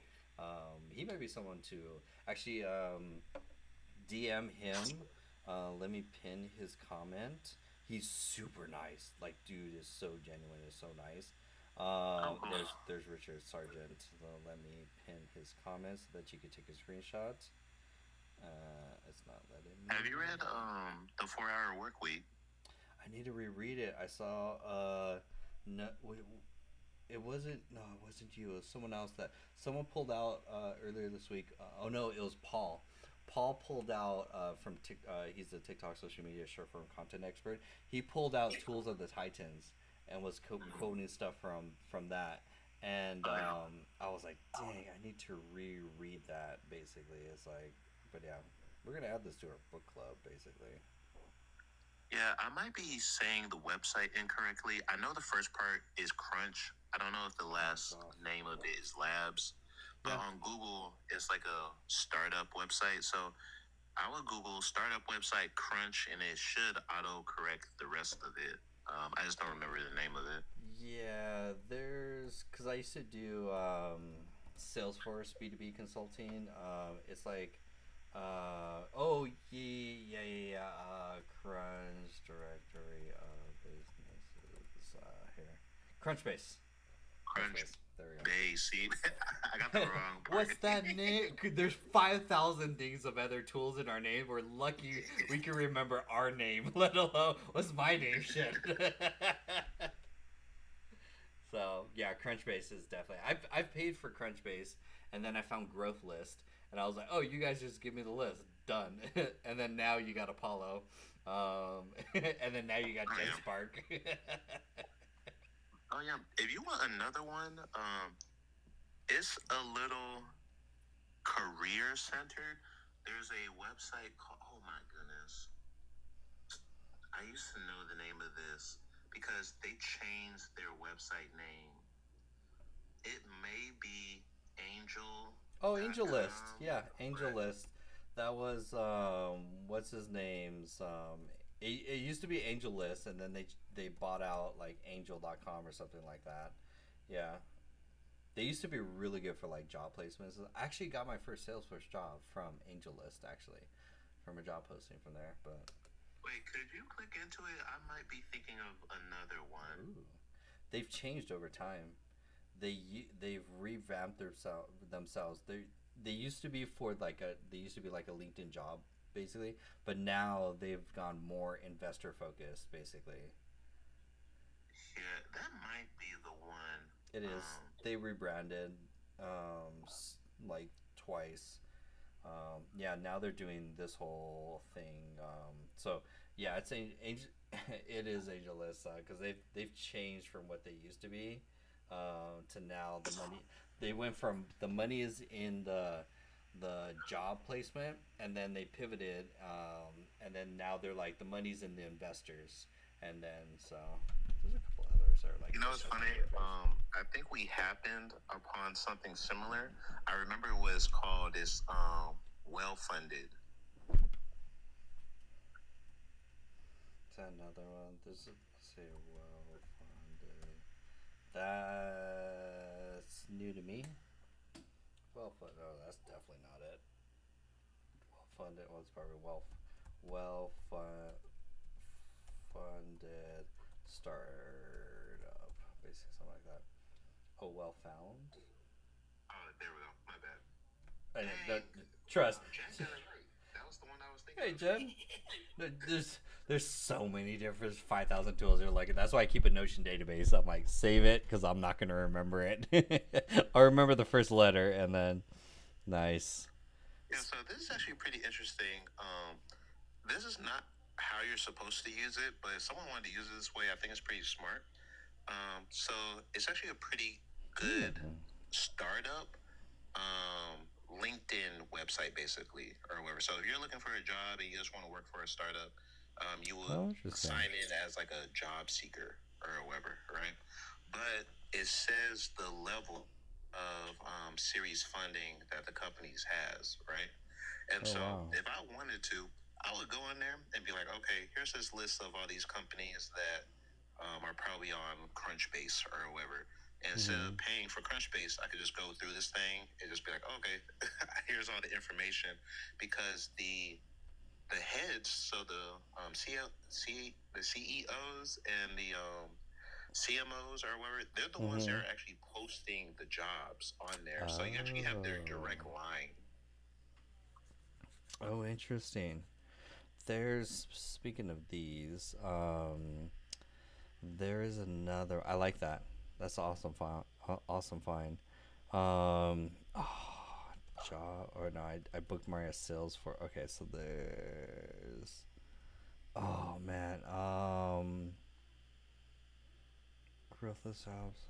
He might be someone to actually DM him. Let me pin his comment. He's super nice. Like, dude is so genuine. Is so nice. There's Richard Sargent. Let me pin his comments so that you can take a screenshot. It's not letting me. Have you read the 4-Hour Workweek? I need to reread it. I saw it wasn't you. It was someone else that someone pulled out earlier this week. It was Paul. Paul pulled out from he's a TikTok social media short form content expert. He pulled out Tools of the Titans and was quoting stuff from that. And I was like, dang, I need to reread that. Basically, it's like, but yeah. We're gonna add this to our book club, basically. Yeah, I might be saying the website incorrectly. I know the first part is Crunch. I don't know if the last name of it is Labs. But Yeah. on Google, it's like a startup website. So I would Google startup website Crunch, and it should auto correct the rest of it. I just don't remember the name of it. Yeah, there's because I used to do Salesforce B2B consulting. It's like, oh Crunch directory of businesses here, Crunchbase. Crunch There we go. Base. See, I got the wrong part. What's that name? There's 5,000 things of other tools in our name. We're lucky we can remember our name, let alone what's my name. Shit. So yeah, Crunchbase is definitely. I've paid for Crunchbase, and then I found Growth List, and I was like, oh, you guys just give me the list, done. And then now you got Apollo, and then now you got GenSpark. Oh yeah. If you want another one, it's a little career centered. There's a website called. Oh my goodness. I used to know the name of this because they changed their website name. It may be Angel. Oh, Angel List. Yeah, Angel List. That was what's his name's it used to be Angel List, and then they bought out like Angel.com or something like that. Yeah, they used to be really good for like job placements. I actually got my first Salesforce job from Angel List, actually, from a job posting from there. But Wait, could you click into it? I might be thinking of another one. ooh, they've changed over time. They've revamped themselves. They used to be for like they used to be like a LinkedIn job basically, but now they've gone more investor focused basically. Yeah, that might be the one. It is. They rebranded like twice. Yeah, now they're doing this whole thing. So yeah, it's it is AngelList because they've changed from what they used to be to now the money. They went from the money is in the job placement, and then they pivoted, and then now they're like the money's in the investors, and then so there's a couple others that are like. You know, it's funny. I think we happened upon something similar. I remember it was called this well funded. Is that another one? There's let's say well funded. That's new to me. Well funded. Oh, that's definitely not it. Well funded. Well, it's probably funded startup, basically something like that. Oh, well found. Oh, there we go. My bad. Trust. Jen got it right. That was the one I was thinking. Hey, of. Jen. There's so many different 5,000 tools. They're like that's why I keep a Notion database. I'm like save it because I'm not gonna remember it. I remember the first letter and then nice. Yeah, so this is actually pretty interesting. This is not how you're supposed to use it, but if someone wanted to use it this way, I think it's pretty smart. So it's actually a pretty good startup LinkedIn website, basically, or whatever. So if you're looking for a job and you just want to work for a startup, you would sign in as like a job seeker or whatever, right? But it says the level of series funding that the companies has, right? And if I wanted to, I would go in there and be like, okay, here's this list of all these companies that are probably on Crunchbase or whatever. And instead of paying for Crunchbase, I could just go through this thing and just be like, okay, here's all the information, because the heads, so the CEOs and the CMOs or whatever, they're the ones that are actually posting the jobs on there. So you actually have their direct line. Oh, interesting. There's speaking of these, there is another. I like that. That's awesome. Fine. Awesome. Fine. Job or no? I booked my sales for. Okay, so there's. Oh man. Growthless jobs.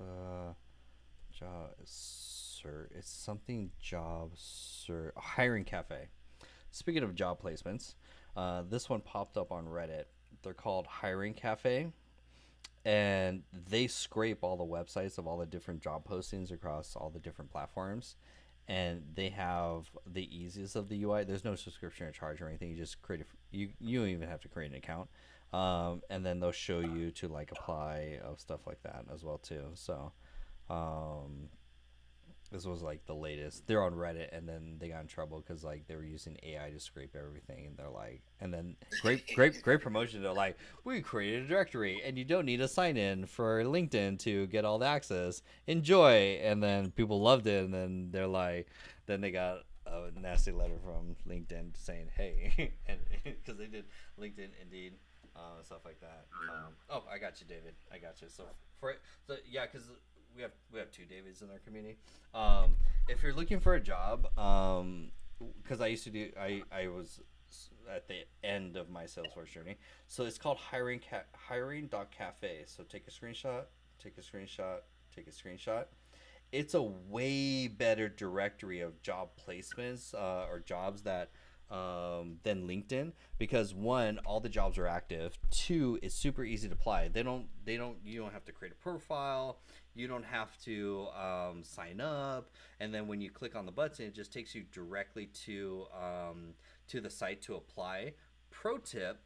Job. Sir, it's something job. Sir, hiring cafe. speaking of job placements, this one popped up on Reddit. They're called Hiring Cafe, and they scrape all the websites of all the different job postings across all the different platforms, and they have the easiest of the UI. There's no subscription or charge or anything. You just create you don't even have to create an account, and then they'll show you to like apply of stuff like that as well too. So this was like the latest. They're on Reddit, and then they got in trouble because like they were using AI to scrape everything, and they're like, and then great promotion. They're like, we created a directory, and you don't need a sign in for LinkedIn to get all the access. Enjoy, and then people loved it, and then they're like, then they got a nasty letter from LinkedIn saying, hey, and because they did LinkedIn, Indeed, stuff like that. Oh, I got you, David. I got you. So yeah, because we have two Davids in our community. If you're looking for a job, because I used to do, I was at the end of my Salesforce journey. So it's called hiring.cafe. So take a screenshot. It's a way better directory of job placements or jobs that than LinkedIn, because one, all the jobs are active. Two, it's super easy to apply. You don't have to create a profile. You don't have to sign up, and then when you click on the button, it just takes you directly to the site to apply. Pro tip: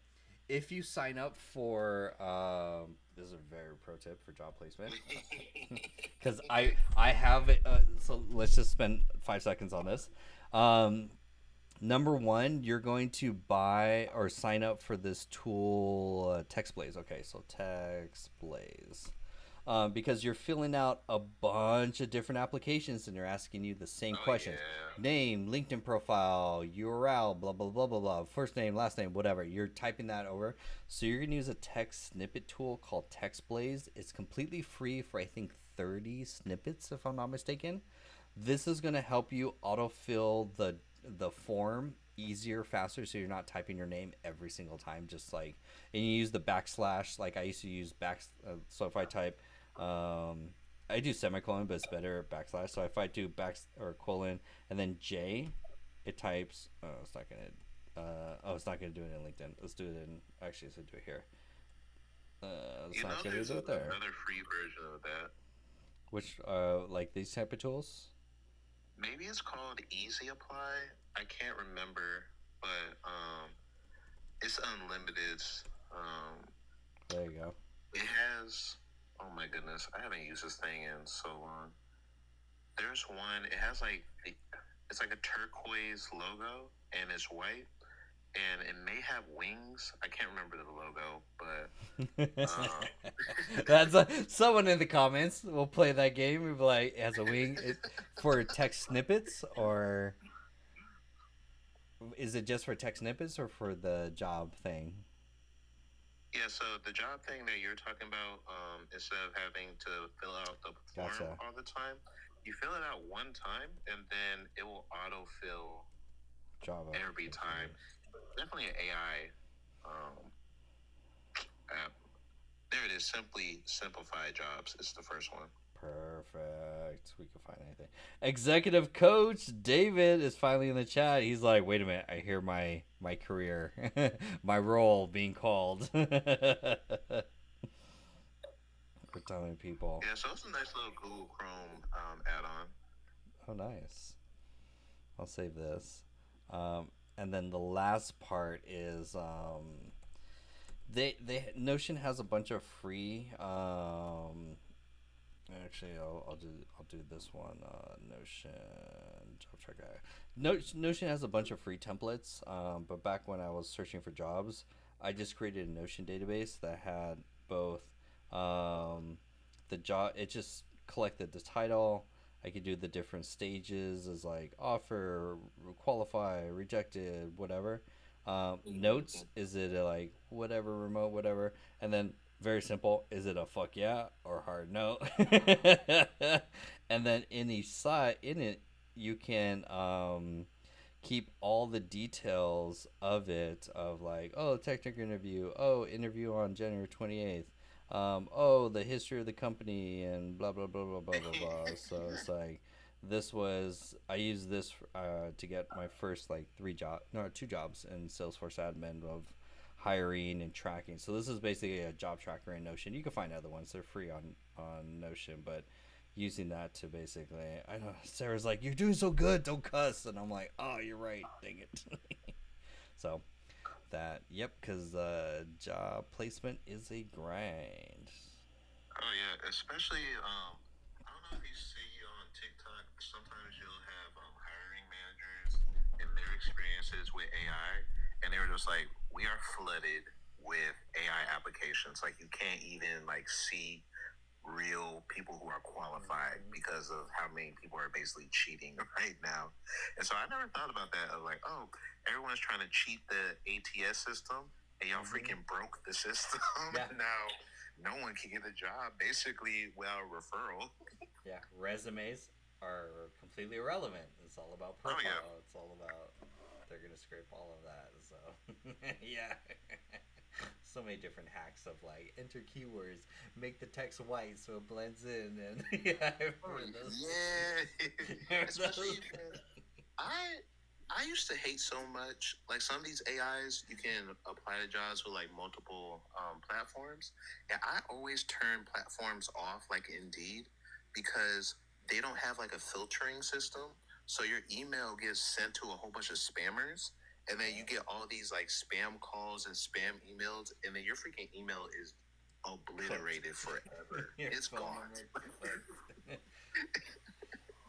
if you sign up for this is a very pro tip for job placement, because I have it. So let's just spend 5 seconds on this. Number one, you're going to buy or sign up for this tool, TextBlaze. Okay, so TextBlaze. Because you're filling out a bunch of different applications and they're asking you the same questions. Yeah. Name, LinkedIn profile, URL, blah, blah, blah, blah, blah. First name, last name, whatever. You're typing that over. So you're going to use a text snippet tool called TextBlaze. It's completely free for, I think, 30 snippets, if I'm not mistaken. This is going to help you autofill the form easier, faster, so you're not typing your name every single time. Just like, and you use the backslash. Like I used to use so if I type, I do semicolon, but it's better backslash. So if I do colon and then J, it types. It's not gonna do it in LinkedIn. Let's do it in. Actually, let's do it here. There's another free version of that. Which like these type of tools. Maybe it's called Easy Apply. I can't remember, but it's unlimited. There you go. It has. Oh my goodness, I haven't used this thing in so long. There's one. It has it's like a turquoise logo, and it's white, and it may have wings. I can't remember the logo, but that's someone in the comments will play that game. We'll be like, it has a wing for text snippets, or is it just for text snippets or for the job thing? Yeah, so the job thing that you're talking about, instead of having to fill out the form all the time, you fill it out one time, and then it will autofill Java every time. Definitely an AI app. There it is. Simply Simplify Jobs. It's the first one. Perfect. We can find anything. Executive coach David is finally in the chat. He's like, wait a minute. I hear my career, my role being called. We're telling people. Yeah, so it's a nice little Google Chrome add-on. Oh, nice. I'll save this. And then the last part is Notion has a bunch of free. Actually, I'll do this one. Notion job tracker. Notion has a bunch of free templates. But back when I was searching for jobs, I just created a Notion database that had both the job. It just collected the title. I could do the different stages as like offer, qualify, rejected, whatever. Notes, is it like whatever, remote, whatever, and then very simple, is it a fuck yeah or hard no? And then in each side, in it, you can keep all the details of it, of like, oh, technical interview, oh, interview on January 28th, oh, the history of the company, and blah blah blah blah blah blah blah. So it's like I used this to get my first like 2 jobs in Salesforce admin of hiring and tracking. So this is basically a job tracker in Notion. You can find other ones; they're free on Notion, but using that to basically, I know Sarah's like, "You're doing so good, don't cuss," and I'm like, "Oh, you're right, dang it." So that, yep, because job placement is a grind. Oh yeah, especially I don't know if you see on TikTok. Sometimes you'll have hiring managers and their experiences with AI, and they're just like, we are flooded with AI applications. Like you can't even like see real people who are qualified because of how many people are basically cheating right now. And so I never thought about that. Of like, oh, everyone's trying to cheat the ATS system, and y'all freaking broke the system. Yeah. Now no one can get a job basically without referral. Yeah, resumes are completely irrelevant. It's all about profile. Oh, yeah. It's all about, they're gonna scrape all of that. So yeah. So many different hacks of like enter keywords, make the text white so it blends in, and yeah, Yeah. Especially, I used to hate so much, like some of these AIs, you can apply to jobs with like multiple platforms. And I always turn platforms off, like Indeed, because they don't have like a filtering system. So your email gets sent to a whole bunch of spammers. And then you get all these like spam calls and spam emails. And then your freaking email is obliterated forever. It's gone.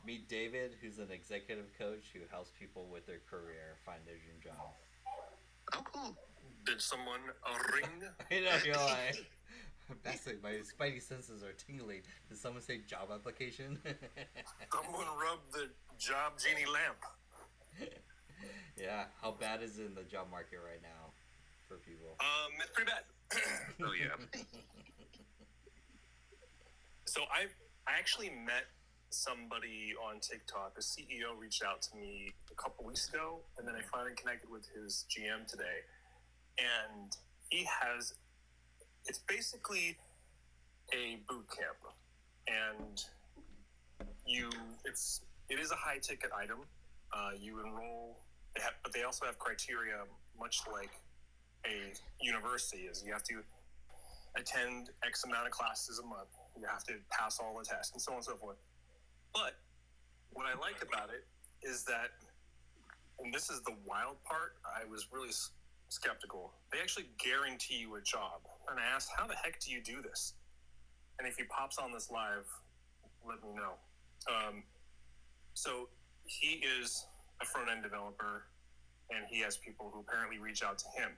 Meet David, who's an executive coach who helps people with their career find their dream job. Oh, cool. Did someone ring? I know, you're like, that's like, my spidey senses are tingling. Did someone say job application? Someone rubbed the job genie lamp. Yeah, how bad is it in the job market right now for people? It's pretty bad. Oh, yeah. So I actually met somebody on TikTok. The CEO reached out to me a couple weeks ago, and then I finally connected with his GM today. And he has, it's basically a boot camp, and it is a high ticket item. You enroll, but they also have criteria, much like a university is. You have to attend X amount of classes a month. You have to pass all the tests and so on and so forth. But what I like about it is that, and this is the wild part, I was really skeptical. They actually guarantee you a job. And I asked, how the heck do you do this? And if he pops on this live, let me know. So he is a front-end developer, and he has people who apparently reach out to him.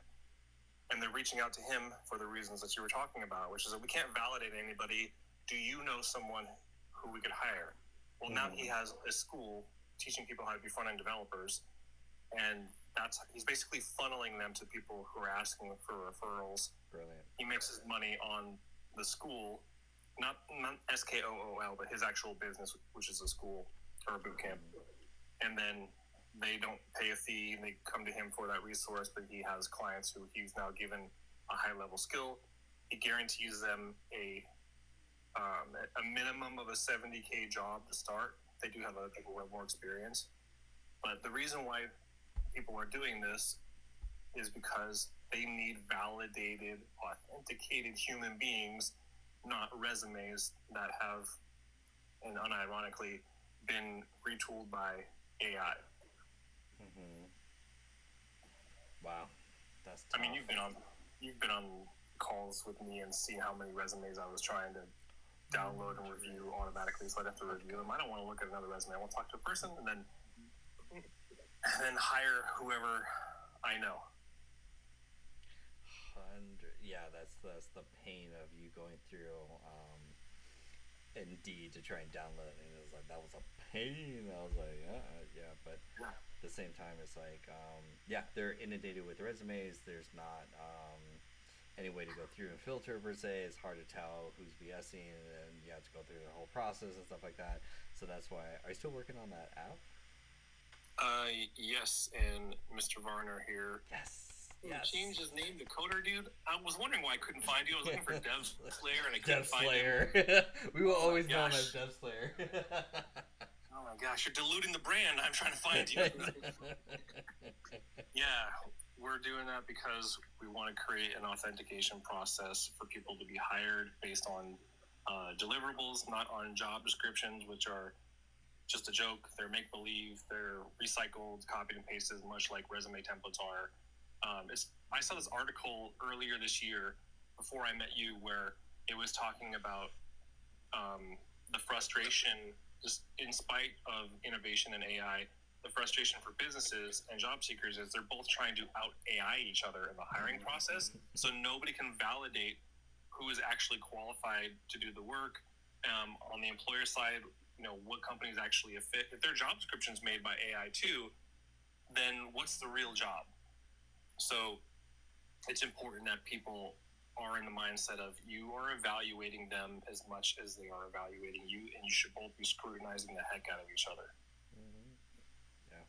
And they're reaching out to him for the reasons that you were talking about, which is that we can't validate anybody. Do you know someone who we could hire? Well, now he has a school teaching people how to be front-end developers, and he's basically funneling them to people who are asking for referrals. Brilliant. He makes his money on the school, not SKOOL, but his actual business, which is a school or a boot camp. And then they don't pay a fee, and they come to him for that resource, but he has clients who he's now given a high-level skill. He guarantees them a minimum of a 70K job to start. They do have other people who have more experience. But the reason why people are doing this is because they need validated, authenticated human beings, not resumes that have, and unironically, been retooled by AI. Wow, that's tough. I mean, you've been on calls with me and seen how many resumes I was trying to download and review automatically, so I'd have to review them. I don't want to look at another resume. I want to talk to a person and then hire whoever I know. Yeah, that's the pain of you going through Indeed to try and download it, and it was like, that was a pain. I was like, yeah, but at the same time, it's like, they're inundated with resumes. There's not any way to go through and filter per se. It's hard to tell who's BSing, and you have to go through the whole process and stuff like that. So that's why. Are you still working on that app? Yes, and Mr. Varner here. Yes. He changed his name to Coder Dude. I was wondering why I couldn't find you. I was looking for Dev Slayer, and I couldn't find him. We will always know him as Dev Slayer. Oh my gosh, you're diluting the brand. I'm trying to find you. Yeah, we're doing that because we want to create an authentication process for people to be hired based on deliverables, not on job descriptions, which are just a joke. They're make-believe. They're recycled, copied and pasted, much like resume templates are. I saw this article earlier this year, before I met you, where it was talking about the frustration, just in spite of innovation and AI, the frustration for businesses and job seekers is they're both trying to out AI each other in the hiring process. So nobody can validate who is actually qualified to do the work. On the employer side, what company is actually a fit. If their job description is made by AI too, then what's the real job? So it's important that people are in the mindset of you are evaluating them as much as they are evaluating you, and you should both be scrutinizing the heck out of each other. Yeah,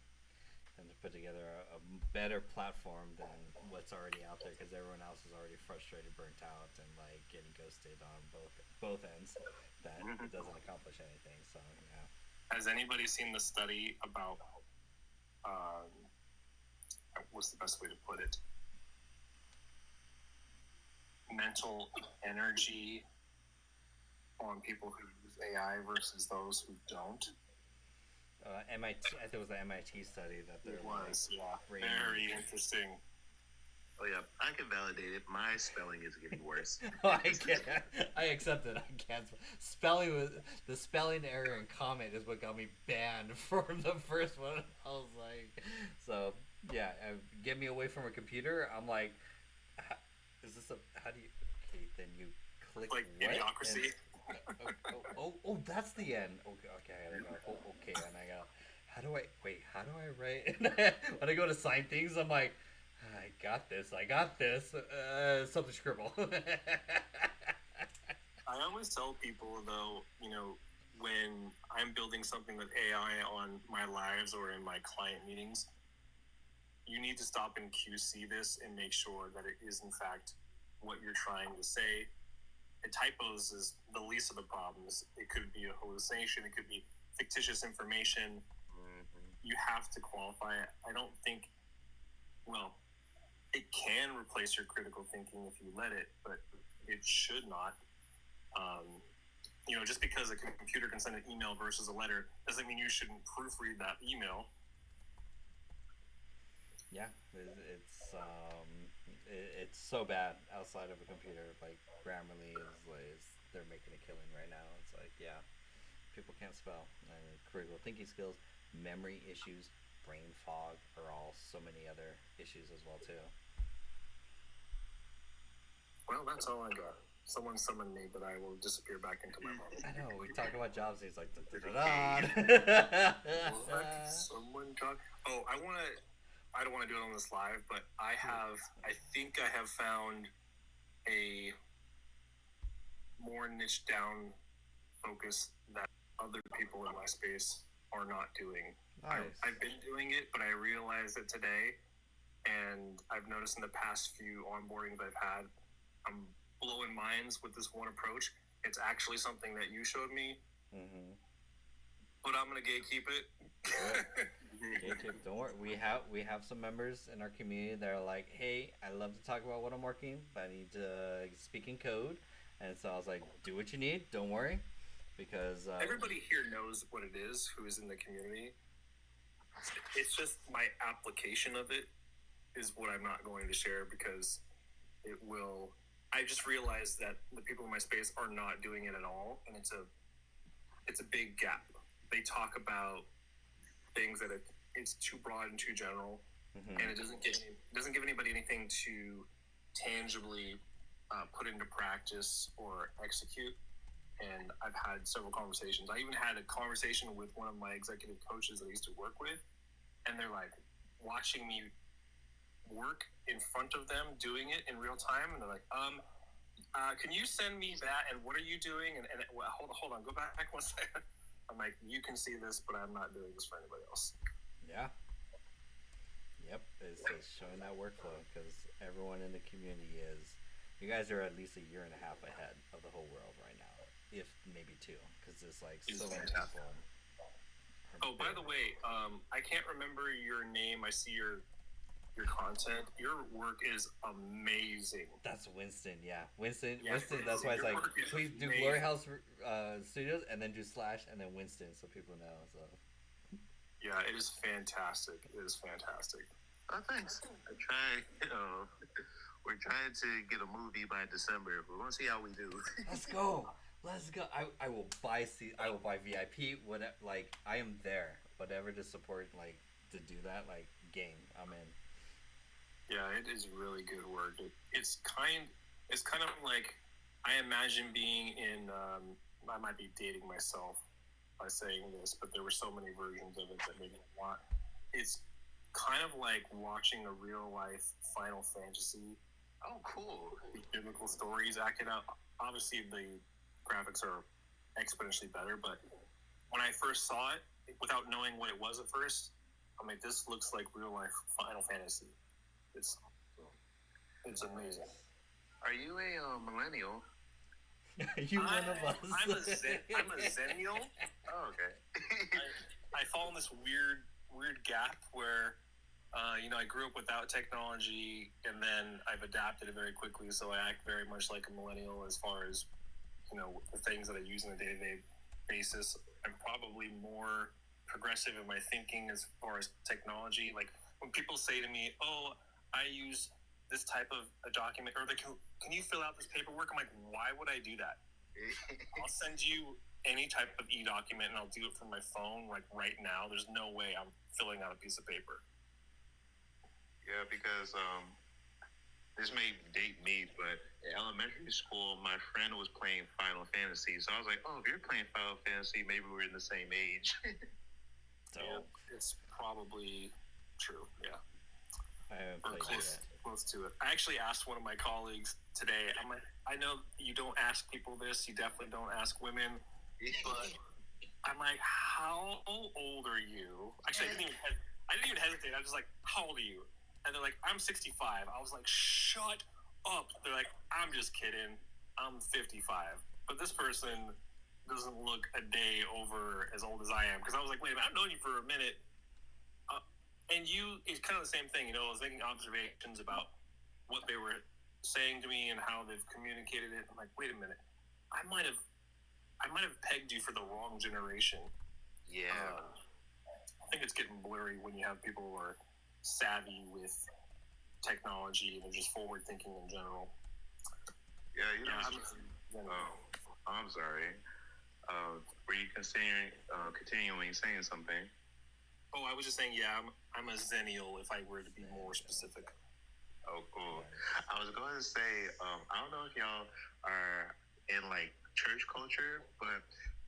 and to put together a better platform than what's already out there, because everyone else is already frustrated, burnt out, and like getting ghosted on both ends. That it doesn't accomplish anything. So yeah. Has anybody seen the study about what's the best way to put it? Mental energy on people who use AI versus those who don't. MIT, I think it was the MIT study that there was. Yeah, very interesting. Oh yeah, I can validate it. My spelling is getting worse. I accept it. I can't. The spelling error in comment is what got me banned from the first one. I was like, so yeah, get me away from a computer. I'm like, is this how do you? Okay, then you click like what? Idiocracy. Oh, that's the end. Okay, I gotta go. Okay, and I gotta. How do I write? When I go to sign things, I'm like, I got this. Something scribble. I always tell people, though, when I'm building something with AI on my lives or in my client meetings, you need to stop and QC this and make sure that it is, in fact, what you're trying to say. And typos is the least of the problems. It could be a hallucination. It could be fictitious information. You have to qualify it. I don't think, it can replace your critical thinking if you let it, but it should not. Just because a computer can send an email versus a letter doesn't mean you shouldn't proofread that email. Yeah, it's so bad outside of a computer. Like Grammarly is they're making a killing right now. It's like, yeah, people can't spell. And critical thinking skills, memory issues, brain fog are all so many other issues as well too. Well, that's all I got. Someone summoned me, but I will disappear back into my mom. I know, we talk about jobs, and he's like, What? Someone talk? Oh, I don't want to do it on this live, but I think I have found a more niche down focus that other people in my space are not doing. Nice. I've been doing it, but I realized it today, and I've noticed in the past few onboardings I've had, I'm blowing minds with this one approach. It's actually something that you showed me, but I'm gonna gatekeep it. Don't worry. We have some members in our community that are like, hey, I love to talk about what I'm working, but I need to speak in code. And so I was like, do what you need. Don't worry, because everybody here knows what it is who is in the community. It's just my application of it is what I'm not going to share, because it will. I just realized that the people in my space are not doing it at all, and it's a big gap. They talk about things that it's too broad and too general, and it doesn't give anybody anything to tangibly put into practice or execute. And I've had several conversations. I even had a conversation with one of my executive coaches that I used to work with, and they're like watching me work in front of them doing it in real time, and they're like, can you send me that, and what are you doing, and well, hold on, go back 1 second. I'm like, you can see this, but I'm not doing this for anybody else. Yeah. Yep, it's showing that workflow, because everyone in the community you guys are at least a year and a half ahead of the whole world right now, if maybe 2, because there's like so many people Oh, by the way, I can't remember your name. I see your content. Your work is amazing. That's Winston. Yeah, Winston. Yeah, Winston. That's why it's your like, work is please do amazing. Glory House Studios and then do slash and then Winston so people know. So Yeah, it is fantastic. It is fantastic. Oh, thanks. I try. We're trying to get a movie by December. We're gonna see how we do. let's go. Let's go. I will buy I will buy VIP. Whatever. Like I am there. Whatever to support. Like to do that. Like game. I'm in. Yeah, it is really good work. It's kind of like I imagine being in. I might be dating myself by saying this, but there were so many versions of it that made me want. It's kind of like watching a real life Final Fantasy. Oh, cool. Biblical stories acted out. Obviously, the graphics are exponentially better, but when I first saw it, without knowing what it was at first, I'm like, this looks like real life Final Fantasy. It's amazing. Are you a millennial? You one of us. I'm a zennial. Oh, okay. I fall in this weird gap where, I grew up without technology, and then I've adapted it very quickly. So I act very much like a millennial as far as, the things that I use on a day-to-day basis. I'm probably more progressive in my thinking as far as technology. Like when people say to me, "Oh, I use this type of a document," or can you fill out this paperwork? I'm like, why would I do that? I'll send you any type of e-document and I'll do it from my phone like right now. There's no way I'm filling out a piece of paper. Yeah, because this may date me, but in elementary school, my friend was playing Final Fantasy, so I was like, "Oh, if you're playing Final Fantasy, maybe we're in the same age." So yeah, it's probably true. Yeah. I haven't Or played it yet. close to it. I actually asked one of my colleagues today. I'm like, I know you don't ask people this. You definitely don't ask women. But I'm like, how old are you? Actually, I didn't even hesitate. I was just like, how old are you? And they're like, I'm 65. I was like, shut up. They're like, I'm just kidding. I'm 55. But this person doesn't look a day over as old as I am. Because I was like, wait a minute, I've known you for a minute. And it's kind of the same thing, I was making observations about what they were saying to me and how they've communicated it. I'm like, wait a minute, I might have pegged you for the wrong generation. Yeah. I think it's getting blurry when you have people who are savvy with technology and they're just forward thinking in general. Yeah, I'm sorry. Were you continuing saying something? Oh, I was just saying, yeah, I'm a zennial if I were to be more specific. Oh, cool. I was going to say, I don't know if y'all are in like church culture, but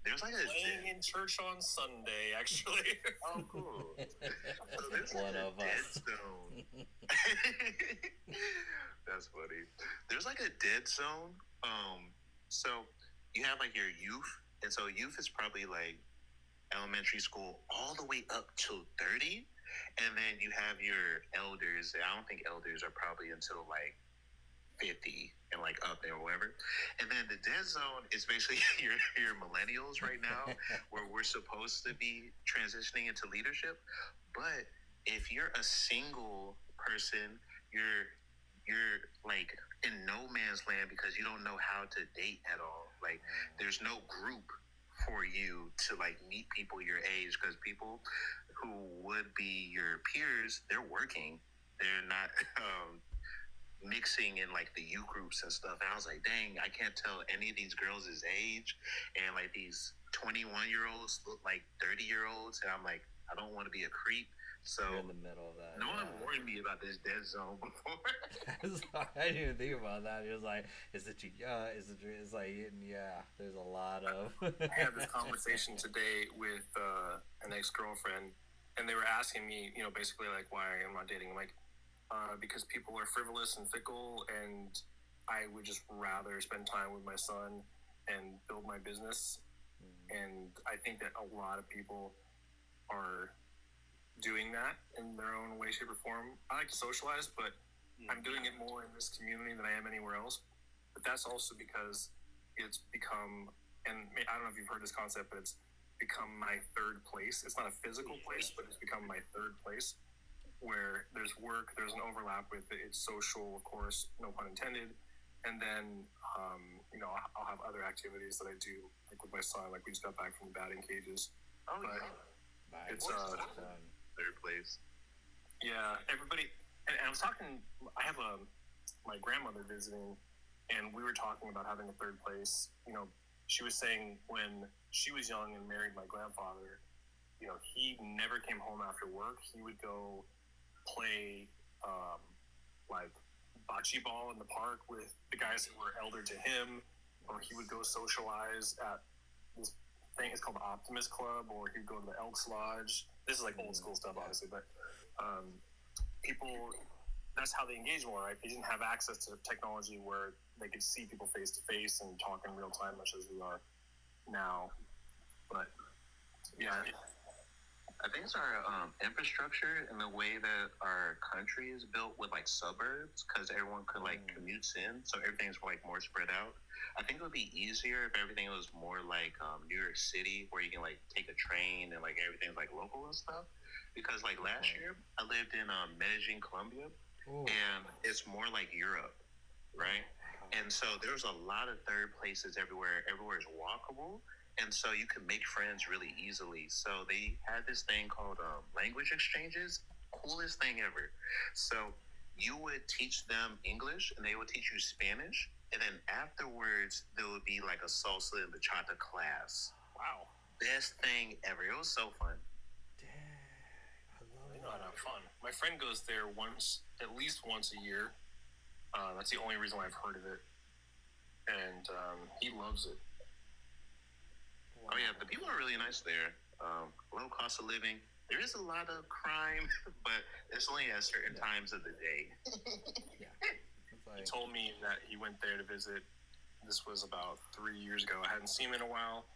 there's like playing in church on Sunday, actually. Oh, cool. So there's One like a of dead us. zone. That's funny. There's like a dead zone. So you have like your youth, and so youth is probably like elementary school all the way up to 30, and then you have your elders. I don't think elders are probably until like 50 and like up there or whatever. And then the dead zone is basically your millennials right now, where we're supposed to be transitioning into leadership. But if you're a single person, you're like in no man's land because you don't know how to date at all. Like there's no group for you to like meet people your age, because people who would be your peers, they're working, they're not mixing in like the youth groups and stuff. And I was like, dang, I can't tell any of these girls' age, and like these 21-year-olds look like 30-year-olds, and I'm like, I don't want to be a creep. So You're in the middle of that. no one warned me about this dead zone before. I didn't even think about that. It was like, is it you? It's like, yeah. There's a lot of. I had this conversation today with an ex-girlfriend, and they were asking me, basically like why I'm not dating. I'm like, because people are frivolous and fickle, and I would just rather spend time with my son and build my business. And I think that a lot of people are doing that in their own way, shape, or form. I like to socialize, but I'm doing it more in this community than I am anywhere else. But that's also because it's become, and I don't know if you've heard this concept, but become my third place. It's not a physical place, but it's become my third place, where there's work, there's an overlap with it. It's social, of course, no pun intended. And then, I'll have other activities that I do, like with my son. Like we just got back from the batting cages. Oh, But yeah. it's Third place. yeah, everybody. And I was talking. I have my grandmother visiting, and we were talking about having a third place. She was saying when she was young and married my grandfather, he never came home after work. He would go play like bocce ball in the park with the guys who were elder to him, or he would go socialize at this thing. It's called the Optimist Club, or he'd go to the Elks Lodge. This is like old school stuff, obviously, but people, that's how they engage more, right? They didn't have access to technology where they could see people face to face and talk in real time, much as we are now. But yeah. I think it's our infrastructure and the way that our country is built with like suburbs, because everyone could like commutes in, so everything's like more spread out. I think it would be easier if everything was more like New York City, where you can like take a train and like everything's like local and stuff. Because like last year, I lived in Medellin, Colombia, and it's more like Europe, right? And so there's a lot of third places everywhere. Everywhere is walkable. And so you can make friends really easily. So they had this thing called language exchanges. Coolest thing ever. So you would teach them English and they would teach you Spanish. And then afterwards, there would be like a salsa and bachata class. Wow. Best thing ever. It was so fun. They know how to have fun. My friend goes there at least once a year. That's the only reason why I've heard of it. And he loves it. Oh yeah, the people are really nice there. Low cost of living. There is a lot of crime, but it's only at certain times of the day. He told me that he went there to visit. This was about 3 years ago. I hadn't seen him in a while.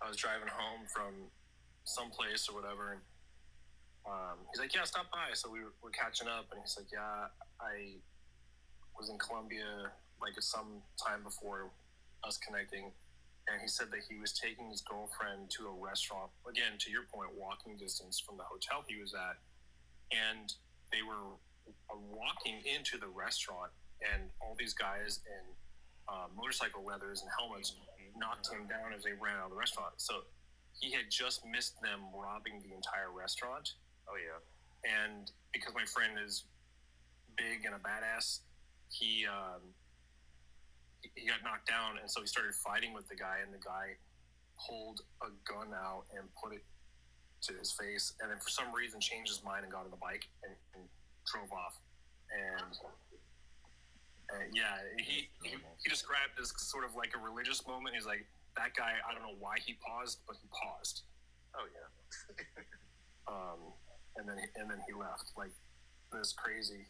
I was driving home from someplace or whatever, and he's like, "Yeah, stop by." So we're catching up, and he's like, "Yeah, I was in Colombia like some time before us connecting." And he said that he was taking his girlfriend to a restaurant, again, to your point, walking distance from the hotel he was at. And they were walking into the restaurant, and all these guys in motorcycle leathers and helmets knocked him down as they ran out of the restaurant. So he had just missed them robbing the entire restaurant. Oh, yeah. And because my friend is big and a badass, he got knocked down, and so he started fighting with the guy, and the guy pulled a gun out and put it to his face, and then for some reason changed his mind and got on the bike and drove off. And he described this sort of like a religious moment. He's like, that guy, I don't know why he paused, but he paused. Oh yeah. And then he left. Like, this crazy.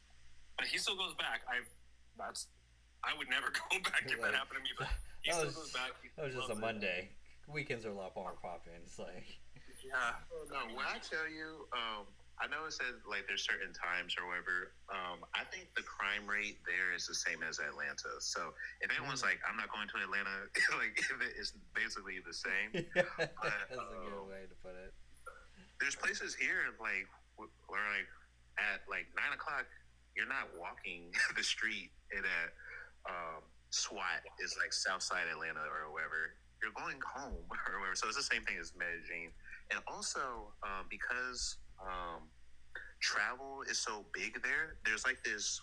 But he still goes back. I would never go back if that happened to me, but he still goes back. That was just a Monday. Weekends are a lot more popping. It's like, yeah. No, when I tell you, I know it says like there's certain times or whatever. I think the crime rate there is the same as Atlanta. So if anyone's like, I'm not going to Atlanta, like it's basically the same. yeah, that's a good way to put it. There's places here like where like at like 9 o'clock, you're not walking the street and at SWAT is like Southside Atlanta or wherever. You're going home or wherever. So it's the same thing as Medellin. And also because travel is so big there, there's like this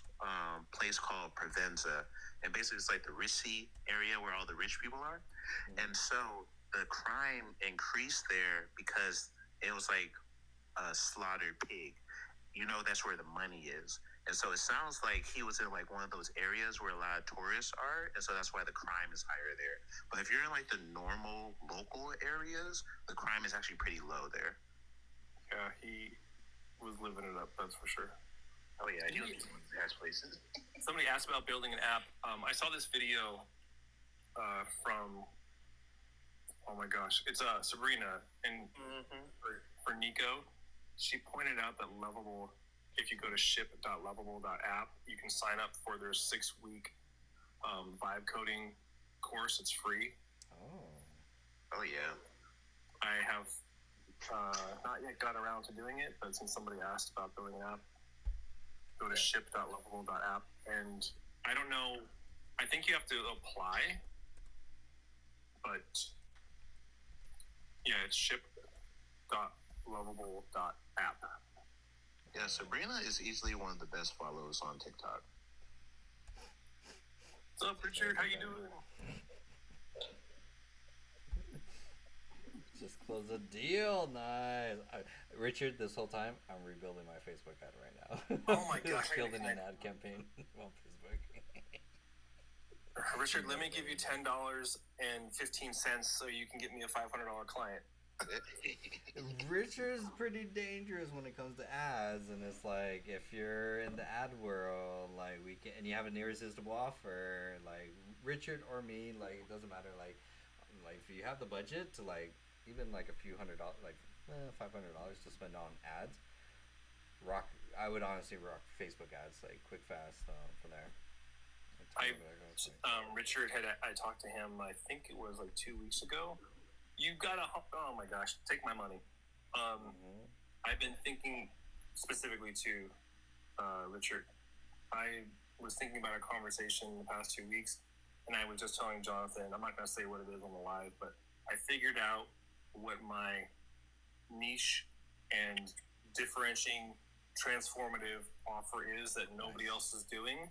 place called Provenza, and basically it's like the risky area where all the rich people are. And so the crime increased there because it was like a slaughtered pig. That's where the money is. And so it sounds like he was in like one of those areas where a lot of tourists are, and so that's why the crime is higher there. But if you're in like the normal local areas, the crime is actually pretty low there. Yeah, he was living it up, that's for sure. Oh yeah, he was in nice places. Somebody asked about building an app. I saw this video from, oh my gosh, it's Sabrina, and for Nico, she pointed out that Lovable, if you go to ship.lovable.app, you can sign up for their 6-week vibe coding course. It's free. Oh yeah. I have not yet got around to doing it, but since somebody asked about building an app, go to ship.lovable.app, and I don't know. I think you have to apply, but yeah, it's ship.lovable.app. Yeah, Sabrina is easily one of the best follows on TikTok. What's up, Richard? How you doing? Just close a deal. Nice. Richard, this whole time, I'm rebuilding my Facebook ad right now. Oh my gosh, I Building gotta an ad campaign on Facebook. Richard, let me give you $10.15 so you can get me a $500 client. Richard's pretty dangerous when it comes to ads, and it's like if you're in the ad world, like we can, and you have an irresistible offer, like Richard or me, like it doesn't matter, like if you have the budget to like even like a few $100, like $500 to spend on ads, rock. I would honestly rock Facebook ads, like quick, fast from there. Richard I talked to him, I think it was like 2 weeks ago. You gotta, oh my gosh, take my money. I've been thinking specifically to Richard. I was thinking about a conversation in the past 2 weeks, and I was just telling Jonathan, I'm not gonna say what it is on the live, but I figured out what my niche and differentiating transformative offer is that nobody else is doing.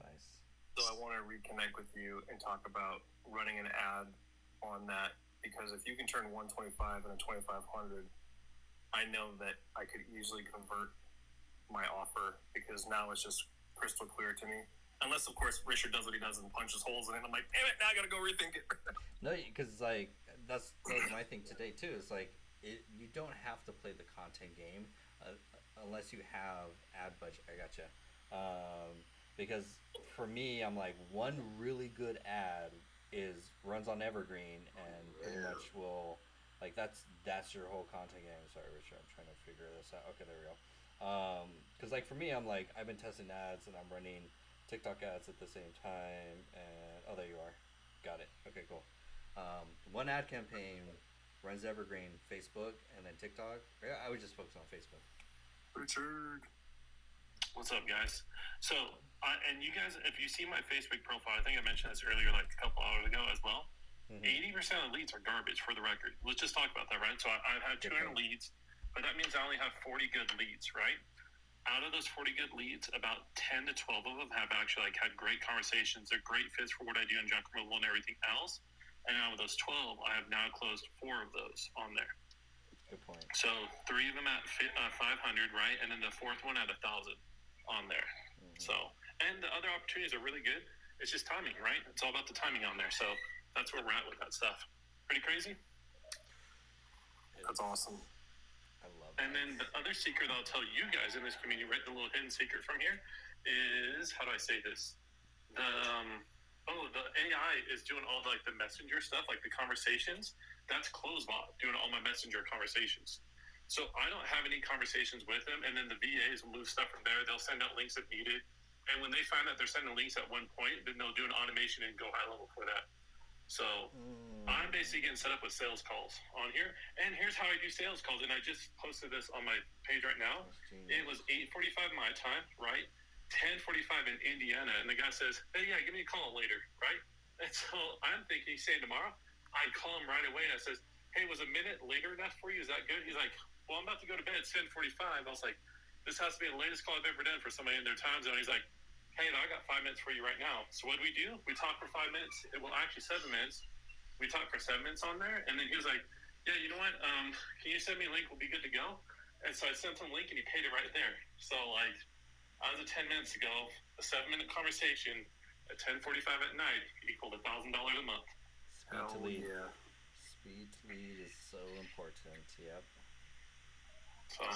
Nice. So I want to reconnect with you and talk about running an ad on that, because if you can turn 125 into 2,500, I know that I could easily convert my offer, because now it's just crystal clear to me. Unless, of course, Richard does what he does and punches holes in it. And I'm like, damn it, now I got to go rethink it. No, because like that was my thing today too. It's like you don't have to play the content game unless you have ad budget. I gotcha. Because for me, I'm like, one really good ad runs on Evergreen and pretty much will, like, that's your whole content game. Sorry, Richard, I'm trying to figure this out. Okay, there we go. Because like for me, I'm like, I've been testing ads and I'm running TikTok ads at the same time, and oh, there you are, got it. Okay, cool. One ad campaign runs Evergreen, Facebook, and then TikTok. I would just focus on Facebook. Richard. What's up, guys? So, and you guys, if you see my Facebook profile, I think I mentioned this earlier, like a couple hours ago as well. 80% of the leads are garbage, for the record. Let's just talk about that, right? So I've had 200 leads, but that means I only have 40 good leads, right? Out of those 40 good leads, about 10 to 12 of them have actually like had great conversations. They're great fits for what I do in junk removal and everything else. And out of those 12, I have now closed 4 of those on there. Good point. So 3 of them at 500, right? And then the 4th one at 1,000 on there. So, and the other opportunities are really good. It's just timing, right? It's all about the timing on there. So that's where we're at with that stuff. Pretty crazy. That's awesome. I love that. And then the other secret I'll tell you guys in this community, right? The little hidden secret from here is, how do I say this? The AI is doing all like the messenger stuff, like the conversations. That's Closebot doing all my messenger conversations. So I don't have any conversations with them, and then the VAs will move stuff from there. They'll send out links if needed. And when they find that they're sending links at one point, then they'll do an automation and go high level for that. So I'm basically getting set up with sales calls on here. And here's how I do sales calls. And I just posted this on my page right now. It was 8:45 my time, right? 10:45 in Indiana. And the guy says, hey, yeah, give me a call later, right? And so I'm thinking he's saying tomorrow. I call him right away. And I says, hey, was a minute later enough for you? Is that good? He's like, well, I'm about to go to bed at 10:45. I was like, this has to be the latest call I've ever done for somebody in their time zone. He's like, hey, I got 5 minutes for you right now. So what do? We talk for 5 minutes. Well, actually 7 minutes. We talked for 7 minutes on there. And then he was like, yeah, you know what? Can you send me a link? We'll be good to go. And so I sent him a link and he paid it right there. So like, as of 10 minutes ago, a 7-minute conversation at 10:45 at night equaled $1,000 a month. Speed to lead. Yeah. Speed to lead is so important. Yep. So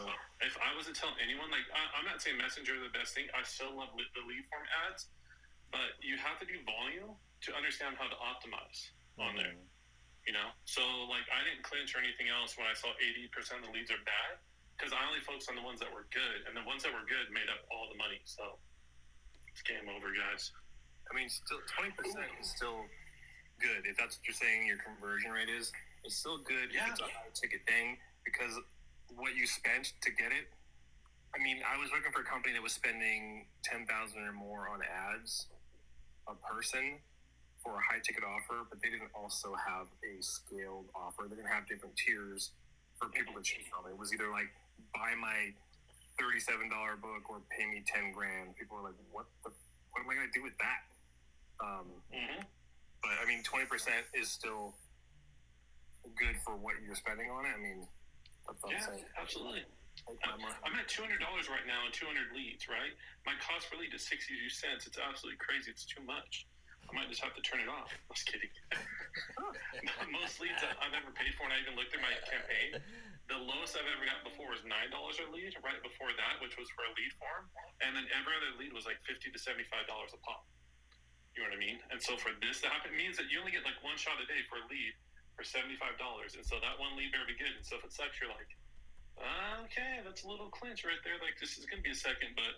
if I was to tell anyone, like, I'm not saying Messenger is the best thing. I still love the lead form ads, but you have to do volume to understand how to optimize on there. You know, so like I didn't clinch or anything else when I saw 80% of the leads are bad, because I only focused on the ones that were good, and the ones that were good made up all the money. So it's game over, guys. I mean, still 20% is still good. If that's what you're saying your conversion rate is, it's still good if it's a high ticket thing, because what you spent to get it. I mean, I was working for a company that was spending $10,000 or more on ads a person for a high ticket offer, but they didn't also have a scaled offer. They didn't have different tiers for people to choose from. It was either like buy my $37 book or pay me 10 grand. People were like, what am I going to do with that? But I mean, 20% is still good for what you're spending on it. I mean, that's what I'm saying. Absolutely. I'm at $200 right now and 200 leads, right? My cost per lead is 62 cents. It's absolutely crazy. It's too much. I might just have to turn it off. I was kidding. Most leads I've ever paid for, and I even looked at my campaign, the lowest I've ever got before was $9 a lead, right before that, which was for a lead form. And then every other lead was like $50 to $75 a pop. You know what I mean? And so for this to happen, it means that you only get like one shot a day for a lead for $75. And so that one lead better be good. And so if it sucks, you're like, okay, that's a little clinch right there. Like, this is going to be a second, but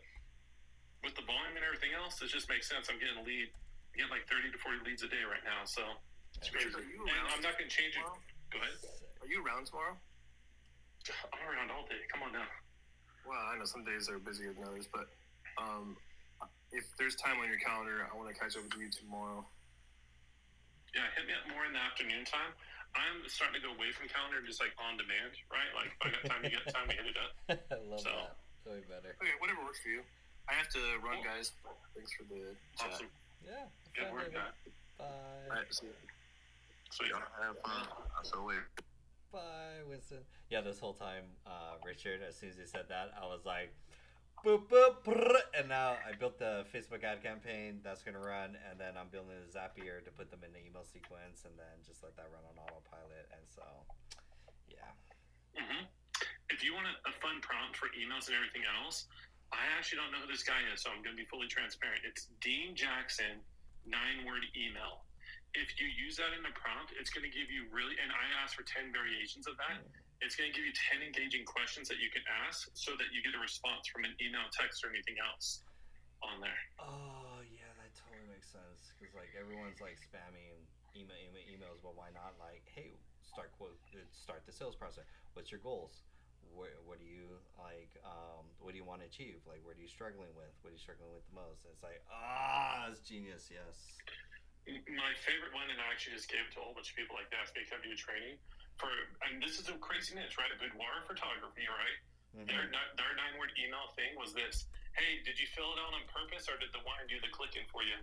with the volume and everything else, it just makes sense. I'm getting like 30 to 40 leads a day right now. So it's crazy. And I'm not going to change it. Go ahead. Are you around tomorrow? I'm around all day. Come on now. Well, I know some days are busier than others, but if there's time on your calendar, I want to catch up with you tomorrow. Yeah, hit me up more in the afternoon time. I'm starting to go away from calendar, just like on demand, right? Like, if I got time, you get time to hit it up. I love that. Way better. Okay, whatever works for you. I have to run, guys. Thanks for the chat. Awesome. Yeah. Good work, guys. Bye. All right, see you. Sweet. Have fun. I'll still wait. Bye, Winston. Yeah, this whole time, Richard, as soon as he said that, I was like, boop, boop, brrr, and now I built the Facebook ad campaign that's going to run, and then I'm building a Zapier to put them in the email sequence, and then just let that run on autopilot, and so, yeah. If you want a fun prompt for emails and everything else, I actually don't know who this guy is, so I'm going to be fully transparent. It's Dean Jackson, 9-word email. If you use that in the prompt, it's going to give you and I asked for 10 variations of that. It's going to give you 10 engaging questions that you can ask so that you get a response from an email, text, or anything else on there. Oh, yeah, that totally makes sense. Because, like, everyone's, like, spamming emails, but why not, like, hey, start the sales process. What's your goals? What do you, like, what do you want to achieve? Like, what are you struggling with? What are you struggling with the most? It's like, it's genius, yes. My favorite one, and I actually just gave it to a whole bunch of people like that, Ask Me do training. And this is a crazy niche, right? A boudoir photography, right? Their 9-word email thing was this: hey, did you fill it out on purpose, or did the wine do the clicking for you